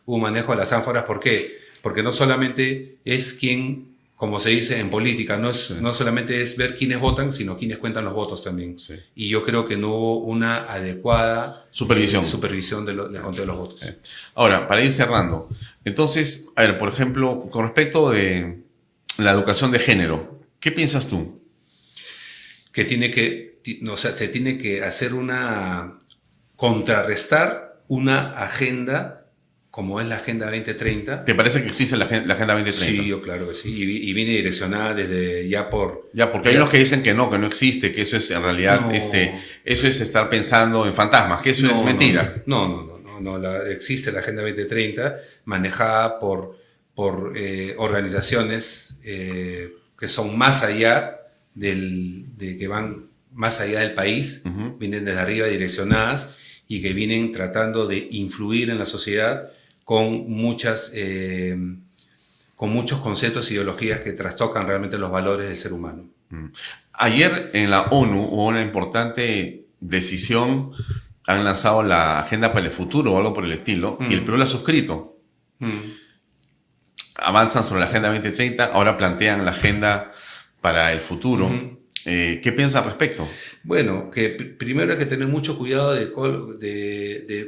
hubo un manejo de las ánforas. ¿Por qué? Porque no solamente es quien, como se dice en política, no solamente es ver quiénes votan, sino quiénes cuentan los votos también. Sí. Y yo creo que no hubo una adecuada Supervisión. del conteo de los votos. Ahora, para ir cerrando, entonces, a ver, por ejemplo, con respecto de la educación de género, ¿qué piensas tú? Que se tiene que hacer contrarrestar una agenda como es la Agenda 2030. ¿Te parece que existe la Agenda 2030? Sí, yo claro que sí, y viene direccionada desde ya por... Ya, porque hay unos que dicen que no existe, que eso es en realidad, No. eso es estar pensando en fantasmas, que eso es mentira. No, existe la Agenda 2030 manejada por organizaciones que son más allá que van más allá del país, Ujú. vienen desde arriba direccionadas y que vienen tratando de influir en la sociedad con muchos conceptos e ideologías que trastocan realmente los valores del ser humano. Ayer en la ONU hubo una importante decisión, han lanzado la Agenda para el Futuro o algo por el estilo, y el Perú la ha suscrito. Avanzan sobre la Agenda 2030, ahora plantean la Agenda para el Futuro. Ujú. ¿Qué piensas al respecto? Bueno, que primero hay que tener mucho cuidado de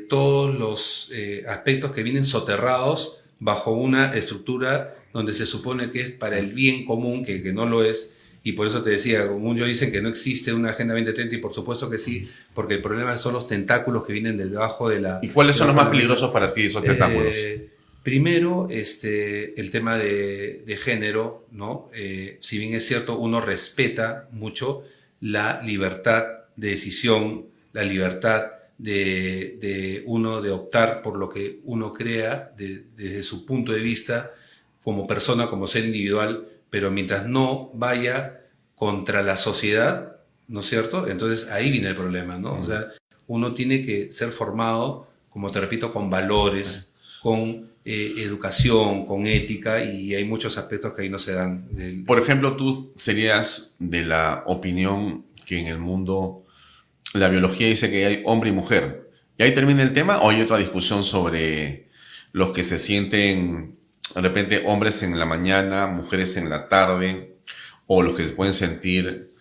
todos los aspectos que vienen soterrados bajo una estructura donde se supone que es para el bien común, que no lo es. Y por eso te decía, como yo dicen que no existe una Agenda 2030, y por supuesto que sí, porque el problema son los tentáculos que vienen debajo de la... ¿Y cuáles son los más de la- peligrosos para ti, esos tentáculos? Primero, el tema de género, ¿no? Si bien es cierto, uno respeta mucho la libertad de decisión, la libertad de uno de optar por lo que uno crea desde su punto de vista como persona, como ser individual, pero mientras no vaya contra la sociedad, ¿no es cierto? Entonces ahí viene el problema, ¿no? O sea, uno tiene que ser formado, como te repito, con valores, con educación, con ética, y hay muchos aspectos que ahí no se dan. Por ejemplo, tú serías de la opinión que en el mundo la biología dice que hay hombre y mujer, ¿Y ahí termina el tema o hay otra discusión sobre los que se sienten, de repente, hombres en la mañana, mujeres en la tarde, o los que se pueden sentir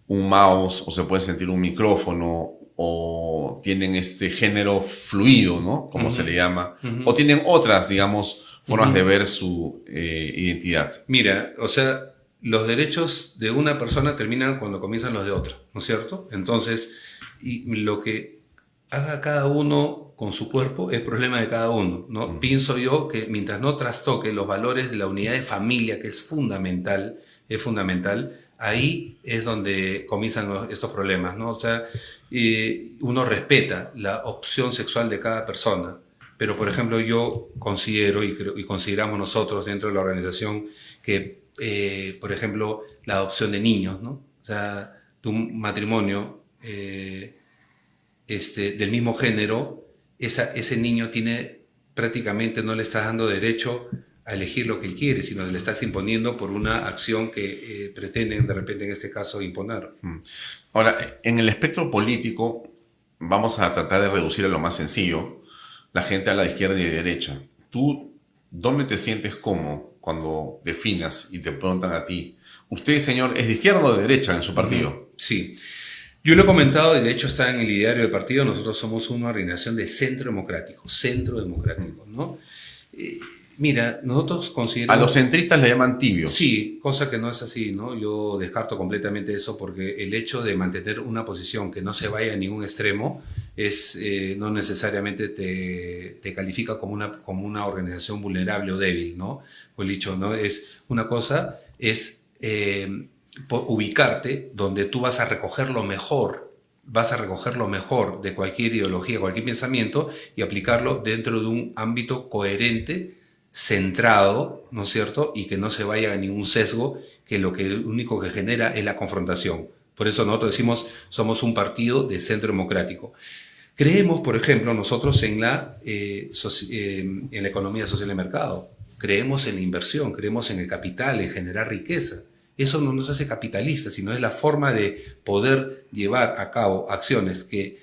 un mouse o se puede sentir un micrófono o tienen este género fluido, ¿no? Como se le llama, o tienen otras, digamos, formas de ver su identidad? Mira, o sea, los derechos de una persona terminan cuando comienzan los de otra, ¿no es cierto? Entonces, y lo que haga cada uno con su cuerpo es problema de cada uno, ¿no? Pienso yo que mientras no trastoque los valores de la unidad de familia, que es fundamental, ahí es donde comienzan estos problemas, ¿no? O sea, uno respeta la opción sexual de cada persona, pero por ejemplo yo considero y consideramos nosotros dentro de la organización que, por ejemplo, la adopción de niños, ¿no? O sea, de un matrimonio del mismo género, ese niño prácticamente no le estás dando derecho a elegir lo que él quiere, sino le estás imponiendo por una acción que pretenden de repente en este caso imponer. Ahora, en el espectro político vamos a tratar de reducir a lo más sencillo, la gente a la izquierda y de derecha. ¿Tú dónde te sientes cómodo cuando definas y te preguntan a ti, usted, señor, es de izquierda o de derecha en su partido? Sí. Yo lo he comentado y de hecho está en el ideario del partido. Nosotros somos una organización de centro democrático, ¿no? Mira, nosotros consideramos... A los centristas le llaman tibios. Sí, cosa que no es así, ¿no? Yo descarto completamente eso porque el hecho de mantener una posición que no se vaya a ningún extremo no necesariamente te califica como una organización vulnerable o débil, ¿no? O el dicho, ¿no? Una cosa es ubicarte donde tú vas a recoger lo mejor de cualquier ideología, cualquier pensamiento y aplicarlo dentro de un ámbito coherente, centrado, ¿no es cierto? Y que no se vaya a ningún sesgo, que lo único que genera es la confrontación. Por eso nosotros decimos, somos un partido de centro democrático. Creemos, por ejemplo, nosotros en la economía social de mercado. Creemos en la inversión, creemos en el capital, en generar riqueza. Eso no nos hace capitalistas, sino es la forma de poder llevar a cabo acciones que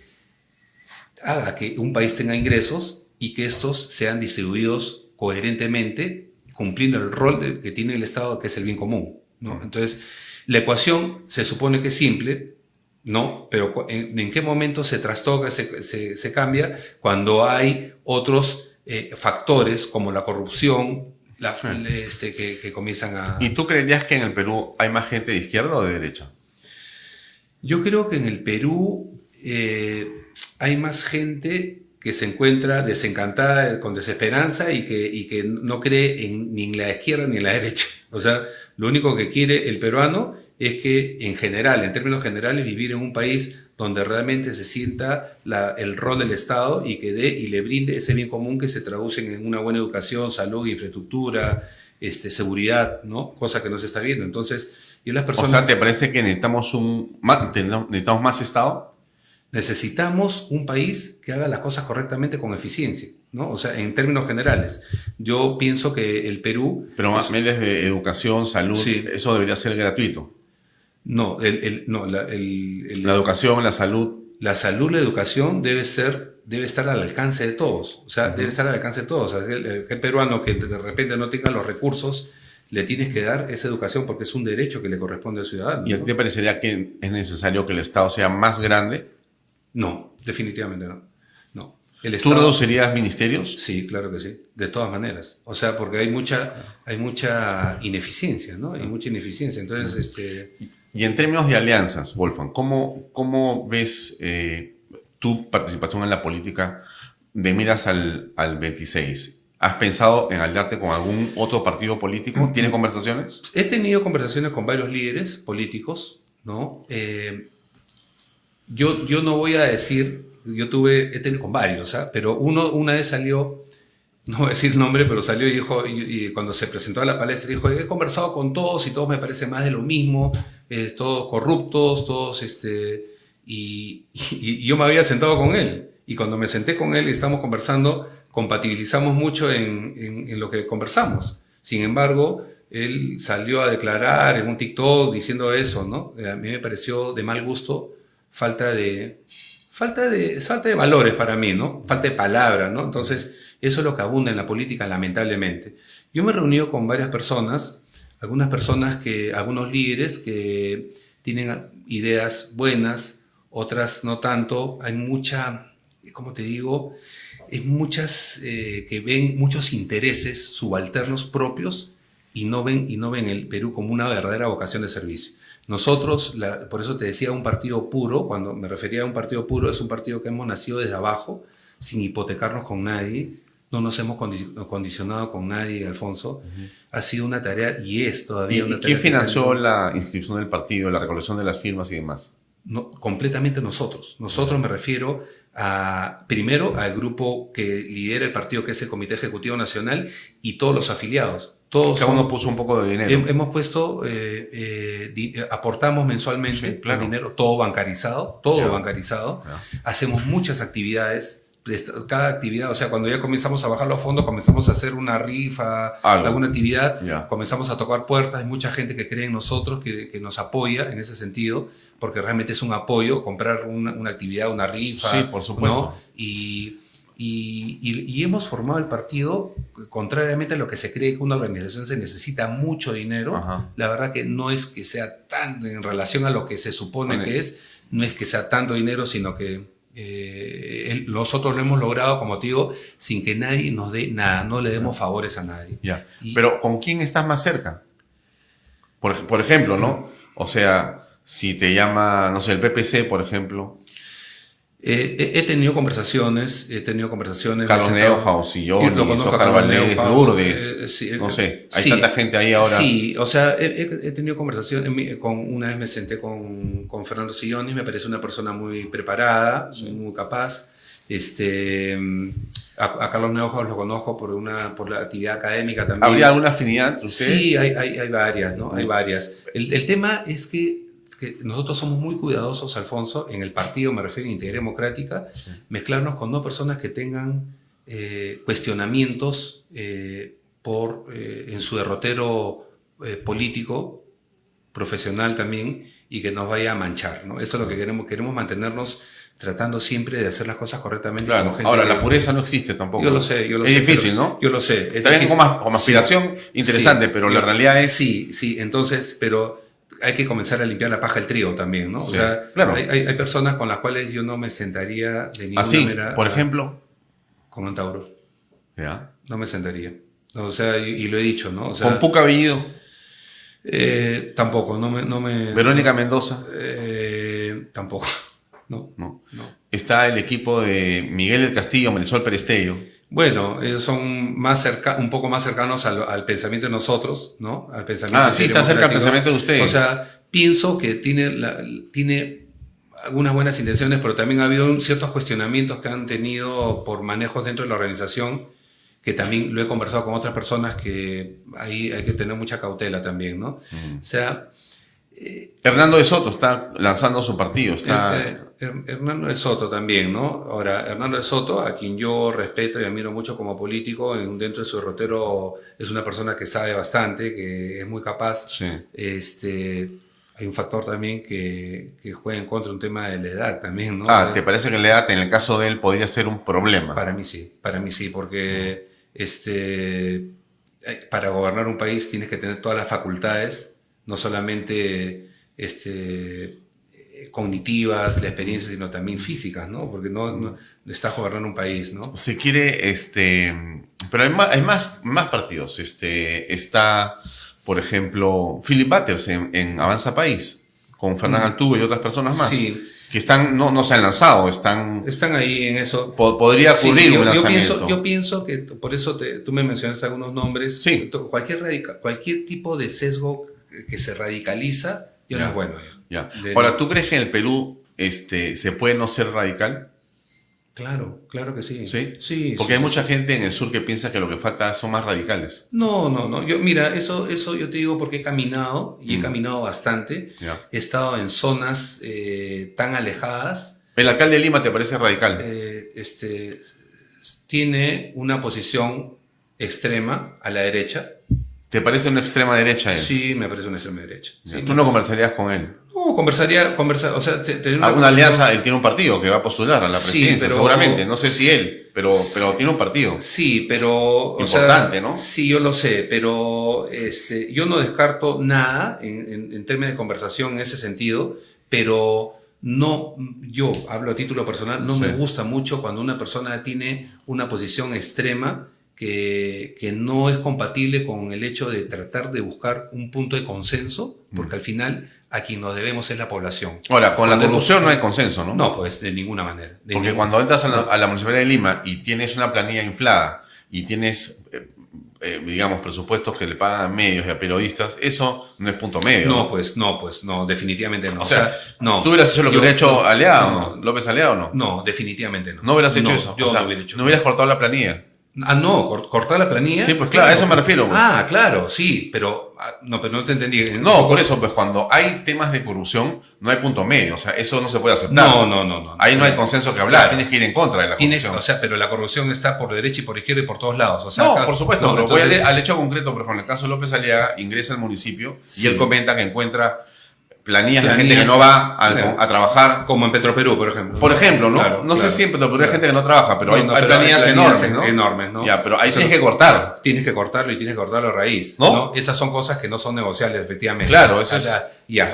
haga que un país tenga ingresos y que estos sean distribuidos coherentemente, cumpliendo el rol que tiene el Estado, que es el bien común, ¿no? Entonces, la ecuación se supone que es simple, ¿no? Pero ¿en qué momento se trastoca, se cambia? Cuando hay otros factores como la corrupción, que comienzan a... ¿Y tú creerías que en el Perú hay más gente de izquierda o de derecha? Yo creo que en el Perú hay más gente que se encuentra desencantada, con desesperanza y que no cree ni en la izquierda ni en la derecha. O sea, lo único que quiere el peruano es que en general, en términos generales, vivir en un país donde realmente se sienta el rol del Estado y que dé y le brinde ese bien común que se traduce en una buena educación, salud, infraestructura, seguridad, ¿no? Cosa que no se está viendo. Entonces, y las personas... O sea, ¿te parece que necesitamos más Estado? Necesitamos un país que haga las cosas correctamente con eficiencia, ¿no? O sea, en términos generales. Yo pienso que el Perú... Pero más medios de educación, salud, sí. Eso debería ser gratuito. No, la educación, la salud. La salud, la educación debe estar al alcance de todos. O sea, debe estar al alcance de todos. O sea, el peruano que de repente no tenga los recursos, le tienes que dar esa educación porque es un derecho que le corresponde al ciudadano. ¿Y a ti te parecería que es necesario que el Estado sea más grande? No, definitivamente no. ¿Tú reducirías ministerios? Sí, claro que sí, de todas maneras. O sea, porque hay mucha ineficiencia, ¿no? Hay mucha ineficiencia. Entonces, Y en términos de alianzas, Wolfgang, ¿cómo ves tu participación en la política de miras al 26? ¿Has pensado en aliarte con algún otro partido político? ¿Tienes conversaciones? He tenido conversaciones con varios líderes políticos, ¿no? Yo no voy a decir, he tenido con varios, ¿eh? Pero una vez salió, no voy a decir el nombre, pero salió y dijo, y cuando se presentó a la palestra, dijo, he conversado con todos y todos me parece más de lo mismo, todos corruptos, todos, y yo me había sentado con él. Y cuando me senté con él y estamos conversando, compatibilizamos mucho en lo que conversamos. Sin embargo, él salió a declarar en un TikTok diciendo eso, ¿no? A mí me pareció de mal gusto, falta de falta de valores para mí, ¿no? Falta de palabra, ¿no? Entonces, eso es lo que abunda en la política, lamentablemente. Yo me he reunido con varias personas, algunos líderes que tienen ideas buenas, otras no tanto. Hay mucha, ¿cómo te digo? Es muchas que ven muchos intereses subalternos propios y no ven el Perú como una verdadera vocación de servicio. Nosotros, por eso te decía un partido puro, cuando me refería a un partido puro, es un partido que hemos nacido desde abajo, sin hipotecarnos con nadie, no nos hemos condicionado con nadie, Alfonso. Ha sido una tarea y es todavía una ¿Y tarea. quién financió la inscripción del partido, la recolección de las firmas y demás? No, completamente nosotros. Nosotros me refiero primero al grupo que lidera el partido, que es el Comité Ejecutivo Nacional, y todos los afiliados. Cada uno puso un poco de dinero. Hemos puesto, aportamos mensualmente, Sí, claro. dinero, todo bancarizado, todo Ya. bancarizado. Ya. Hacemos muchas actividades. Cada actividad, o sea, cuando ya comenzamos a bajar los fondos, comenzamos a hacer una rifa, Algo. alguna actividad, Ya. comenzamos a tocar puertas. Hay mucha gente que cree en nosotros, que nos apoya en ese sentido, porque realmente es un apoyo comprar una actividad, una rifa. Sí, por supuesto. ¿no? Y hemos formado el partido, contrariamente a lo que se cree que una organización se necesita mucho dinero. Ajá. La verdad que no es que sea tan, en relación a lo que se supone Vale. que es, no es que sea tanto dinero, sino que nosotros lo hemos logrado, como te digo, sin que nadie nos dé nada, no le demos favores a nadie. Ya. Y- Pero ¿con quién estás más cerca? Por ejemplo, ¿no? O sea, si te llama, no sé, el PPC, por ejemplo, He tenido conversaciones, Carlos me he sentado- Neuhaus, Yo lo Sillones, conozco a Oscar Carlos Valdés, Neuhaus, Lourdes, sí, no sé, hay sí, tanta gente ahí ahora. Sí, o sea, he tenido conversaciones, una vez me senté con Fernando Sillones, me parece una persona muy preparada, muy capaz. A Carlos Neuhaus lo conozco por la actividad académica también. ¿Habría alguna afinidad entre ustedes? Sí, hay varias, ¿no? Hay varias. El tema es que nosotros somos muy cuidadosos, Alfonso, en el partido, me refiero a Integridad Democrática, mezclarnos con dos personas que tengan cuestionamientos en su derrotero político, profesional también, y que nos vaya a manchar, ¿no? Eso es lo que queremos. Queremos mantenernos tratando siempre de hacer las cosas correctamente. Claro, con gente ahora que- la pureza no existe tampoco. Yo lo sé. Es difícil, pero- ¿no? Yo lo sé. Es Está bien difícil. como aspiración interesante, pero la realidad es... Sí, entonces, pero hay que comenzar a limpiar la paja del trigo también, ¿no? Sí, O sea, claro. hay personas con las cuales yo no me sentaría de ninguna Así, manera. por ejemplo. Con Antauro. ¿Ya? No me sentaría. O sea, y lo he dicho, ¿no? O sea, Con Puca Bellido, tampoco, no me Verónica Mendoza, tampoco. No. ¿no? Está el equipo de Miguel del Castillo, Marisol Perestello. Bueno, ellos son un poco más cercanos al pensamiento de nosotros, ¿no? Al pensamiento Sí, está cerca del democrático. pensamiento de ustedes. O sea, pienso que tiene algunas buenas intenciones, pero también ha habido ciertos cuestionamientos que han tenido por manejos dentro de la organización, que también lo he conversado con otras personas, que ahí hay que tener mucha cautela también, ¿no? O sea, Hernando de Soto está lanzando su partido. Está... Hernando de Soto también, ¿no? Ahora, Hernando de Soto, a quien yo respeto y admiro mucho como político, dentro de su derrotero es una persona que sabe bastante, que es muy capaz. Sí. Hay un factor también que juega en contra, un tema de la edad también, ¿no? ¿Te parece que la edad en el caso de él podría ser un problema? Para mí sí, porque para gobernar un país tienes que tener todas las facultades, no solamente cognitivas, la experiencia, sino también físicas, ¿no? Porque no estás gobernando un país, ¿no? Se quiere, pero hay más partidos. Está, por ejemplo, Philip Butters en Avanza País, con Fernán Altuve y otras personas más. Sí. Que no se han lanzado, están ahí en eso. Podría ocurrir Sí, un lanzamiento. yo pienso que por eso tú me mencionaste algunos nombres. Sí. Cualquier tipo de sesgo que se radicaliza, ya no es bueno. Ya. Ahora, ¿tú crees que en el Perú se puede no ser radical? Claro que sí. ¿Sí? Sí. Porque hay mucha gente en el sur que piensa que lo que falta son más radicales. No. Mira, eso yo te digo porque he caminado, y he caminado bastante. Ya. He estado en zonas tan alejadas. ¿El alcalde de Lima te parece radical? Tiene una posición extrema a la derecha, ¿Te parece una extrema derecha él? Sí, me parece una extrema derecha. Sí, ¿Tú no conversarías con él? no, o sea, tener una ¿Alguna conversación. alianza? Él tiene un partido que va a postular a la Sí, presidencia, pero- seguramente. No sé si él, pero tiene un partido. Sí, pero... Importante, ¿no? Sí, yo lo sé, pero yo no descarto nada en términos de conversación en ese sentido, pero no, yo hablo a título personal, no Sí. me gusta mucho cuando una persona tiene una posición extrema que no es compatible con el hecho de tratar de buscar un punto de consenso, porque al final a quien nos debemos es la población. Ahora, con la Cuando- corrupción no hay consenso, ¿no? No, pues de ninguna manera. Porque cuando entras a la Municipalidad de Lima y tienes una planilla inflada y tienes, digamos, presupuestos que le pagan a medios y a periodistas, eso no es punto medio. No, definitivamente no. O sea, no. ¿tú hubieras hecho lo que hubiera hecho Aleado, no, no? ¿López Aleado o no? No, definitivamente no. No hubieras hecho eso. Yo O sea, no hubiera hecho. no hubieras cortado la planilla. Ah, no, cortar la planilla. Sí, pues claro, a eso me refiero, pues. Ah, claro, sí, pero no te entendí. No, por eso, pues cuando hay temas de corrupción, no hay punto medio. O sea, eso no se puede aceptar. No. Ahí no hay consenso que hablar. Claro. Tienes que ir en contra de la corrupción. O sea, pero la corrupción está por derecha y por izquierda y por todos lados. O sea, No, acá- por supuesto, no, pero entonces- voy al hecho concreto, por ejemplo, en el caso de López Aliaga, ingresa al municipio Sí. y él comenta que encuentra planillas de gente Planillas, que no va claro. a trabajar. Como en Petroperú, por ejemplo. Por ejemplo, ¿no? Claro, no claro. sé siempre, pero hay Claro. gente que no trabaja, pero hay No, hay pero planillas enormes, ¿no? enormes, ¿no? Ya, pero ahí O sea, tienes que cortar. Tienes que cortarlo y tienes que cortarlo a raíz. ¿No? ¿No? Esas son cosas que no son negociables, efectivamente. Claro, eso O es- sea, ya.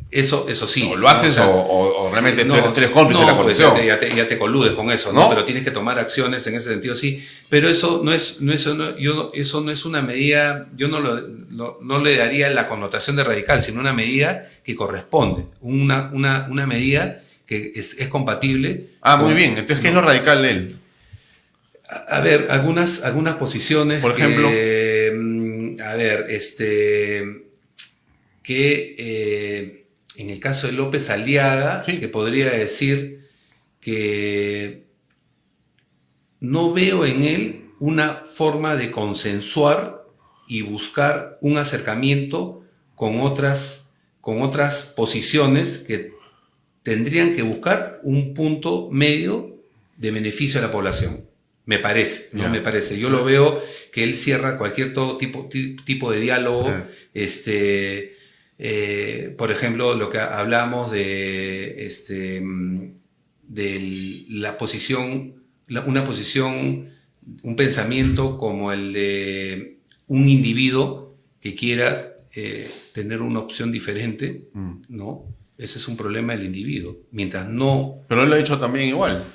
Eso sí. O lo haces ¿no? O sea, o realmente no, tú eres cómplice de la pues corrupción. ya te coludes con eso, ¿no? ¿No? Pero tienes que tomar acciones en ese sentido, sí. Pero eso eso no es una medida, yo no le daría la connotación de radical, sino una medida que corresponde, una medida que es compatible. Ah, muy con- bien. Entonces, ¿qué es lo radical de él? A ver, algunas posiciones. Por ejemplo. A ver, en el caso de López Aliaga, Sí. que podría decir que no veo en él una forma de consensuar y buscar un acercamiento con otras posiciones que tendrían que buscar un punto medio de beneficio a la población. Me parece, ¿no? Ya. Me parece. Yo lo veo que él cierra cualquier tipo de diálogo. Por ejemplo, lo que hablamos de la posición, una posición, un pensamiento como el de un individuo que quiera tener una opción diferente, ¿no? Ese es un problema del individuo. Mientras no, Pero él lo ha dicho también igual.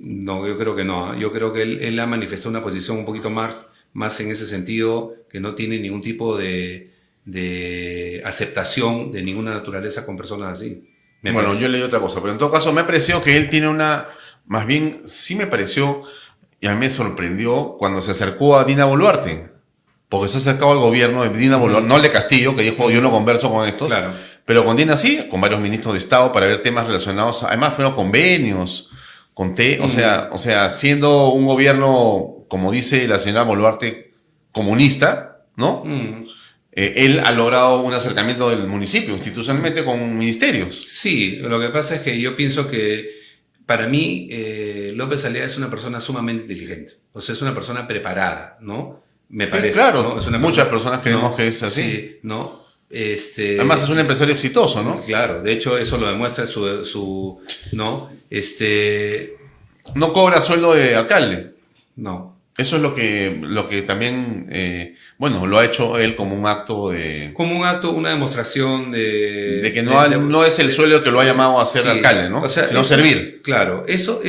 no, yo creo que no. Yo creo que él ha manifestado una posición un poquito más en ese sentido, que no tiene ningún tipo de aceptación de ninguna naturaleza con personas así. Bueno, parece. yo leí otra cosa, pero en todo caso me pareció que él tiene más bien, sí me pareció, y a mí me sorprendió cuando se acercó a Dina Boluarte, porque se ha acercado al gobierno de Dina Boluarte, no el de Castillo, que dijo yo no converso con estos, Claro. pero con Dina sí, con varios ministros de Estado para ver temas relacionados, además fueron convenios, o sea, siendo un gobierno, como dice la señora Boluarte, comunista, ¿no? Él ha logrado un acercamiento del municipio institucionalmente con ministerios. Sí, lo que pasa es que yo pienso que para mí López Aliaga es una persona sumamente inteligente, o sea, es una persona preparada, ¿no? Me Sí, parece. claro, ¿no? Es una muchas persona- personas creemos ¿no? que es así. Sí, ¿no? Además es un empresario exitoso, ¿no? Claro, de hecho eso lo demuestra su ¿no? No cobra sueldo de alcalde. No. Eso es lo que también, bueno, lo ha hecho él como un acto de Como un acto, una demostración de que no es el sueldo que lo ha llamado a ser sí, alcalde, ¿no? o sea, sino eso- servir. Claro, eso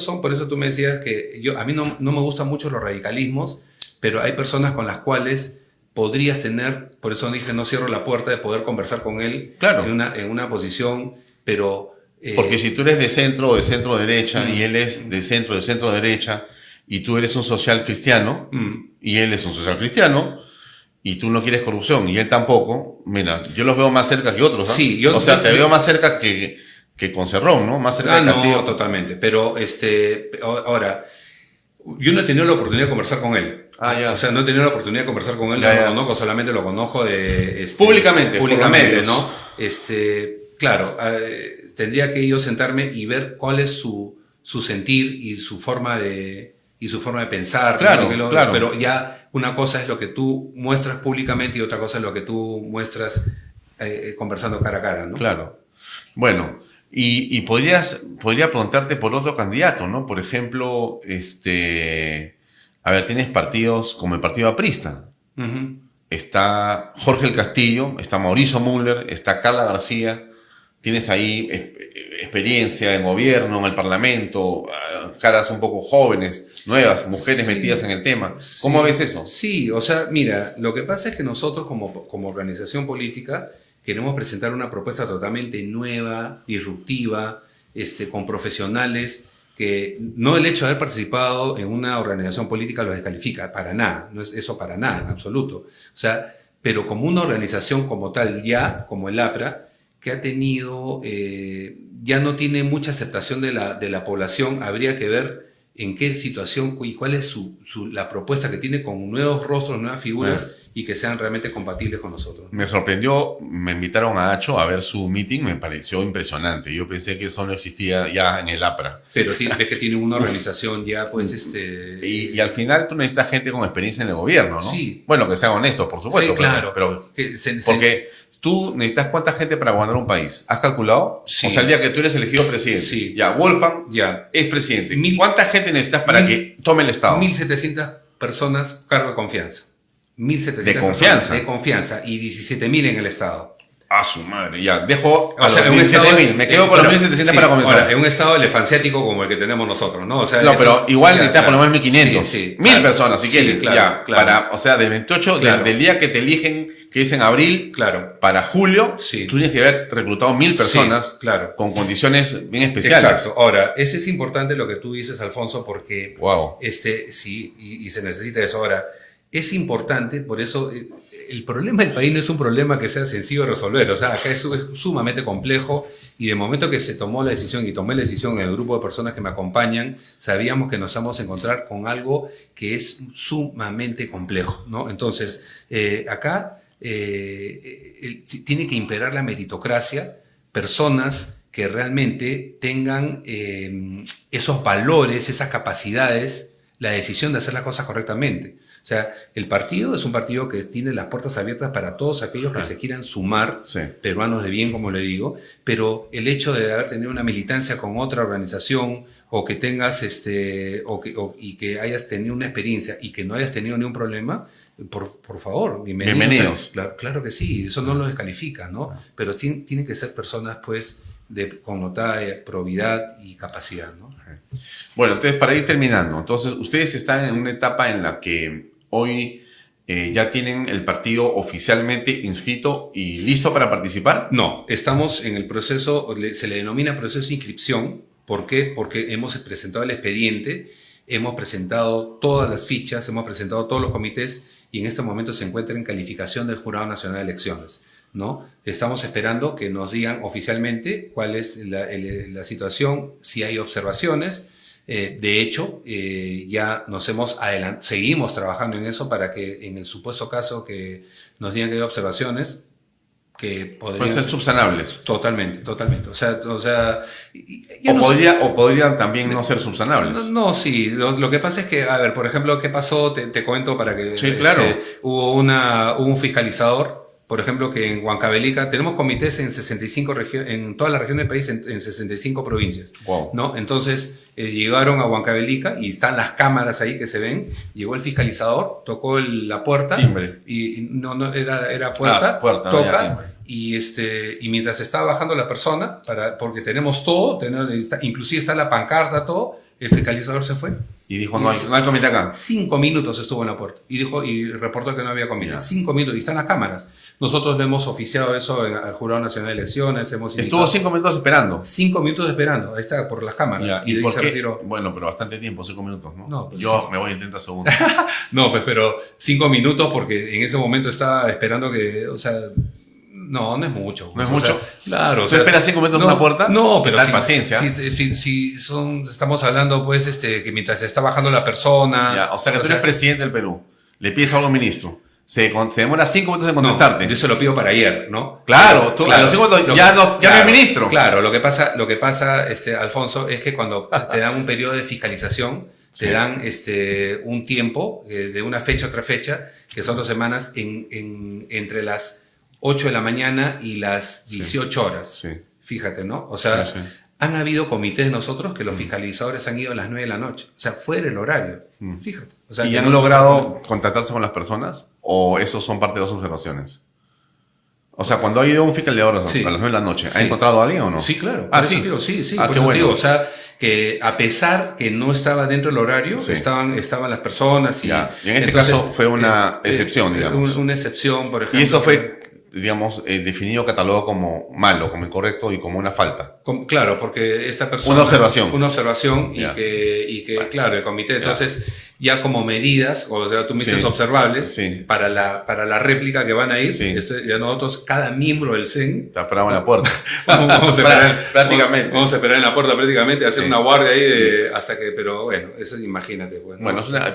son, por eso tú me decías que a mí no me gustan mucho los radicalismos, pero hay personas con las cuales podrías tener, por eso dije, no cierro la puerta de poder conversar con él Claro. en una posición, pero... Porque si tú eres de centro o de centro derecha y él es de centro derecha y tú eres un social cristiano y él es un social cristiano y tú no quieres corrupción y él tampoco, mira, yo los veo más cerca que otros, ¿ah? Sí, o sea, te veo más cerca que con Cerrón, ¿no? Más cerca de Castillo. no, totalmente, pero ahora, yo no he tenido la oportunidad de conversar con él. Ah, ya. O sea, no he tenido la oportunidad de conversar con él, Ya, no ya. lo conozco, solamente lo conozco de... Públicamente, por los medios. ¿no? Claro, tendría que yo sentarme y ver cuál es su sentir y su forma de pensar. Claro, ¿no? claro. Pero ya una cosa es lo que tú muestras públicamente y otra cosa es lo que tú muestras conversando cara a cara, ¿no? Claro. Bueno, y podría preguntarte por otro candidato, ¿no? Por ejemplo, a ver, tienes partidos como el Partido Aprista. Ujú. Está Jorge el Castillo, está Mauricio Müller, está Carla García. Tienes ahí experiencia en gobierno, en el parlamento, caras un poco jóvenes, nuevas, mujeres Sí, metidas en el tema. sí, ¿Cómo ves eso? sí, o sea, mira, lo que pasa es que nosotros como organización política queremos presentar una propuesta totalmente nueva, disruptiva, con profesionales que no el hecho de haber participado en una organización política los descalifica, para nada, no es eso para nada, en absoluto. O sea, pero como una organización como tal ya, como el APRA, que ha tenido, ya no tiene mucha aceptación de la población, habría que ver en qué situación y cuál es la propuesta que tiene con nuevos rostros, nuevas figuras y que sean realmente compatibles con nosotros. Me sorprendió, me invitaron a Acho a ver su meeting, me pareció impresionante. Yo pensé que eso no existía ya en el APRA. Pero ves que tiene una organización ya, pues, Y al final tú necesitas gente con experiencia en el gobierno, ¿no? Sí. Bueno, que sean honestos, por supuesto. Sí, claro. Pero porque tú necesitas cuánta gente para gobernar un país. ¿Has calculado? Sí. O sea, el día que tú eres elegido presidente. Sí. Ya, Wolfgang Ya. es presidente. ¿Cuánta gente necesitas para que tome el Estado? 1.700 personas cargo de confianza. 1.700 ¿De confianza? personas de confianza y 17.000 en el Estado. A su madre, ya. Dejo a O sea, los 17.000. Me quedo con los 1.700 para comenzar. Ahora, en un estado elefanciático como el que tenemos nosotros, ¿no? O sea, No, pero igual necesitas por lo menos 1.500. Sí, 1.000 claro. personas, si Sí, quieres. claro, Ya, claro. o sea, del 28, Claro. del día que te eligen, que es en abril, Claro. para julio, Sí. tú tienes que haber reclutado 1.000 personas, Sí, claro. con condiciones bien especiales. Exacto. Ahora, ese es importante lo que tú dices, Alfonso, porque Wow. sí, y se necesita eso. Ahora, es importante, por eso el problema del país no es un problema que sea sencillo de resolver. O sea, acá es sumamente complejo y de momento que se tomó la decisión y tomé la decisión en el grupo de personas que me acompañan, sabíamos que nos vamos a encontrar con algo que es sumamente complejo, ¿no? Entonces, acá tiene que imperar la meritocracia, personas que realmente tengan esos valores, esas capacidades, la decisión de hacer las cosas correctamente. O sea, el partido es un partido que tiene las puertas abiertas para todos aquellos que se quieran sumar, Sí. peruanos de bien, como le digo, pero el hecho de haber tenido una militancia con otra organización o que tengas, y que hayas tenido una experiencia y que no hayas tenido ningún problema, por favor, Bienvenidos. Claro que sí, eso no los descalifica, ¿no? Pero tienen que ser personas, pues, con notada probidad y capacidad, ¿no? Bueno, entonces para ir terminando, entonces ustedes están en una etapa en la que hoy ya tienen el partido oficialmente inscrito y listo para participar. No, estamos en el proceso, se le denomina proceso de inscripción. ¿Por qué? Porque hemos presentado el expediente, hemos presentado todas las fichas, hemos presentado todos los comités y en este momento se encuentra en calificación del Jurado Nacional de Elecciones, ¿no? Estamos esperando que nos digan oficialmente cuál es la situación, si hay observaciones. De hecho, ya seguimos trabajando en eso para que en el supuesto caso que nos digan que hay observaciones, que podrían Pueden ser subsanables. Totalmente. O sea, ya no O podrían también no ser subsanables. no, sí. Lo que pasa es que, a ver, por ejemplo, ¿qué pasó? Te cuento para que... Sí, claro. Hubo un fiscalizador, por ejemplo, que en Huancavelica tenemos comités en 65 en toda la región del país, en 65 provincias. Wow. ¿No? Entonces, llegaron a Huancavelica y están las cámaras ahí que se ven. Llegó el fiscalizador, tocó la puerta. Timbre. Y no era puerta. Puerta, no era timbre. Y mientras estaba bajando la persona, porque tenemos todo, inclusive está la pancarta, todo, el fiscalizador se fue. Y dijo, no hay comité acá. 5 minutos estuvo en la puerta y reportó que no había comida. Ya. 5 minutos, y están las cámaras. Nosotros le hemos oficiado eso al Jurado Nacional de Elecciones. Estuvo 5 minutos esperando. 5 minutos esperando, ahí está, por las cámaras. Ya. Y de ahí por se qué? retiró. Bueno, pero bastante tiempo, 5 minutos, ¿no? No, pues yo sí. me voy en 30 segundos. No, pues, pero 5 minutos porque en ese momento estaba esperando que, o sea, no es mucho. ¿No es o mucho? sea, claro. ¿Tú esperas 5 minutos en una puerta? No, pero Dale paciencia. Estamos hablando, pues, que mientras se está bajando la persona. Ya, o sea que tú eres presidente del Perú, le pides algo al ministro, se demora 5 minutos en contestarte. No, yo se lo pido para ayer, ¿no? Claro, tú a los 5 minutos ya no hay ministro. Claro, lo que pasa, Alfonso, es que cuando te dan un periodo de fiscalización, Sí. te dan un tiempo de una fecha a otra fecha, que son 2 semanas, entre las 8 de la mañana y las 18 horas. Sí. Fíjate, ¿no? O sea, Sí, sí. han habido comités de nosotros que los fiscalizadores han ido a las 9 de la noche. O sea, fuera el horario. Fíjate. O sea, ¿Y que han no- logrado contactarse con las personas? ¿O esos son parte de las observaciones? O sea, cuando ha ido un fiscalizador Sí. a las 9 de la noche, ¿ha Sí. encontrado a alguien o no? Sí, claro. Ah, Por eso sí. digo, sí. Ah, Por qué eso bueno. digo, o sea, que a pesar que no estaba dentro del horario, Sí. estaban las personas. Ya. Y en este caso fue una excepción, digamos. Una excepción, por ejemplo. Y eso fue, digamos, definido, catalogado como malo, como incorrecto y como una falta. Claro, porque esta persona... Una observación. Una observación Ya. y que Vale. claro, el comité, Ya. entonces, ya como medidas, o sea, tú me dices Sí. observables, Sí. para la réplica que van a ir, Sí. ya nosotros, cada miembro del CEN, Te esperaban en la puerta. vamos a esperar, Prácticamente. Vamos a esperar en la puerta prácticamente, hacer Sí. una guardia ahí hasta que, pero bueno, eso imagínate. Pues, ¿no?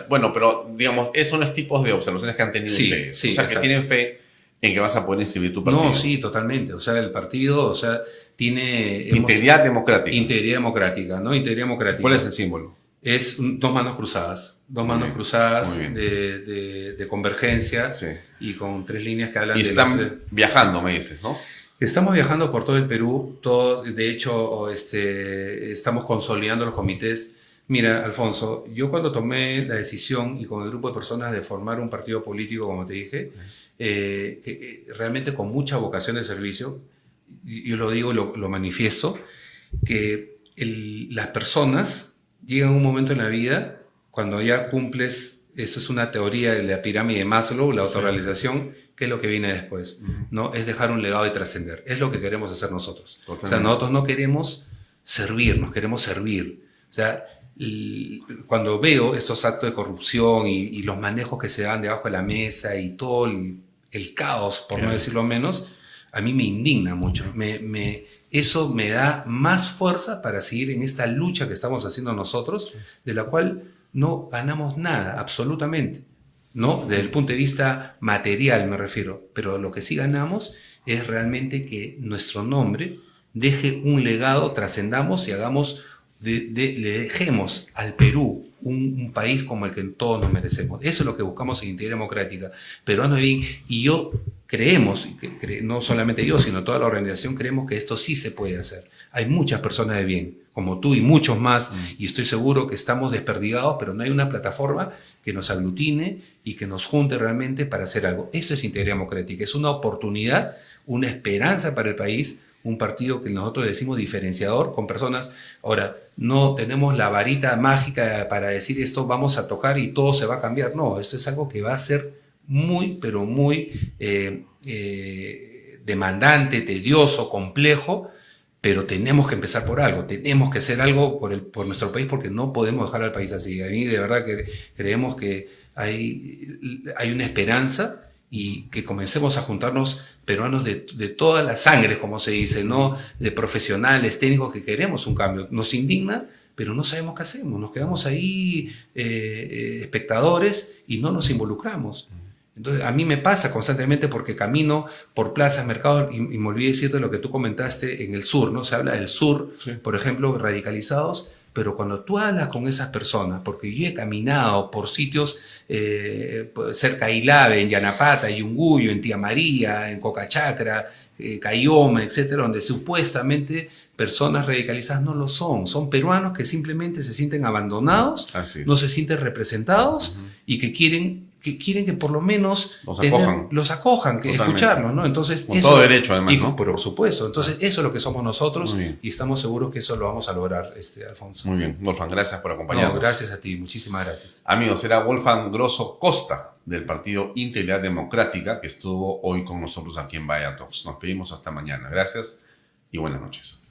Bueno, pero digamos, esos son los tipos de observaciones que han tenido Sí, ustedes. sí, o sea, que exacto. tienen fe en que vas a poder inscribir tu partido. No, sí, totalmente. O sea, el partido, o sea, tiene... Integridad democrática. Integridad democrática, ¿no? Integridad democrática. ¿Cuál es el símbolo? Es dos manos cruzadas. Dos Muy manos bien, cruzadas muy bien. de convergencia Sí. y con 3 líneas que hablan Y de... están viajando, me dices, ¿no? Estamos viajando por todo el Perú, todos, de hecho, estamos consolidando los comités. Mira, Alfonso, yo cuando tomé la decisión y con el grupo de personas de formar un partido político, como te dije, realmente con mucha vocación de servicio, yo lo digo, lo manifiesto, que las personas llegan a un momento en la vida cuando ya cumples, eso es una teoría de la pirámide de Maslow, la autorrealización, ¿qué es lo que viene después? ¿No? Es dejar un legado y trascender. Es lo que queremos hacer nosotros. Totalmente. O sea, nosotros no queremos servir, nos queremos servir. O sea, cuando veo estos actos de corrupción y los manejos que se dan debajo de la mesa y todo el caos, por no decirlo menos, a mí me indigna mucho. Eso me da más fuerza para seguir en esta lucha que estamos haciendo nosotros, de la cual no ganamos nada, absolutamente, ¿no? Desde el punto de vista material me refiero, pero lo que sí ganamos es realmente que nuestro nombre deje un legado, trascendamos y hagamos, le dejemos al Perú un país como el que todos nos merecemos. Eso es lo que buscamos en Integridad Democrática. Peruano de bien, y yo creemos, no solamente yo, sino toda la organización, creemos que esto sí se puede hacer. Hay muchas personas de bien, como tú y muchos más, y estoy seguro que estamos desperdigados, pero no hay una plataforma que nos aglutine y que nos junte realmente para hacer algo. Esto es Integridad Democrática, es una oportunidad, una esperanza para el país, un partido que nosotros decimos diferenciador con personas. Ahora, no tenemos la varita mágica para decir esto vamos a tocar y todo se va a cambiar. No, esto es algo que va a ser muy, pero muy demandante, tedioso, complejo, pero tenemos que empezar por algo, tenemos que hacer algo por nuestro país porque no podemos dejar al país así. A mí de verdad que creemos que hay una esperanza y que comencemos a juntarnos peruanos de todas las sangres, como se dice, ¿no? De profesionales, técnicos que queremos un cambio. Nos indigna, pero no sabemos qué hacemos. Nos quedamos ahí espectadores y no nos involucramos. Entonces, a mí me pasa constantemente porque camino por plazas, mercados, y me olvidé decirte lo que tú comentaste en el sur, ¿no? Se habla del sur, Sí. por ejemplo, radicalizados, pero cuando tú hablas con esas personas, porque yo he caminado por sitios cerca de Ilave, en Yanapata, Yunguyo, en Tía María, en Cocachacra, Cayoma, etcétera, donde supuestamente personas radicalizadas no lo son. Son peruanos que simplemente se sienten abandonados, Así es. no se sienten representados y que quieren que por lo menos los acojan, que Totalmente. escucharlos, ¿no? Entonces, Con todo derecho, además, ¿no? Por supuesto. Entonces, eso es lo que somos nosotros Muy bien. y estamos seguros que eso lo vamos a lograr, Alfonso. Muy bien, Wolfgang, gracias por acompañarnos. No, gracias a ti, muchísimas gracias. Amigos, era Wolfgang Grosso Costa del Partido Integridad Democrática que estuvo hoy con nosotros aquí en Vaya Talks. Nos pedimos hasta mañana. Gracias y buenas noches.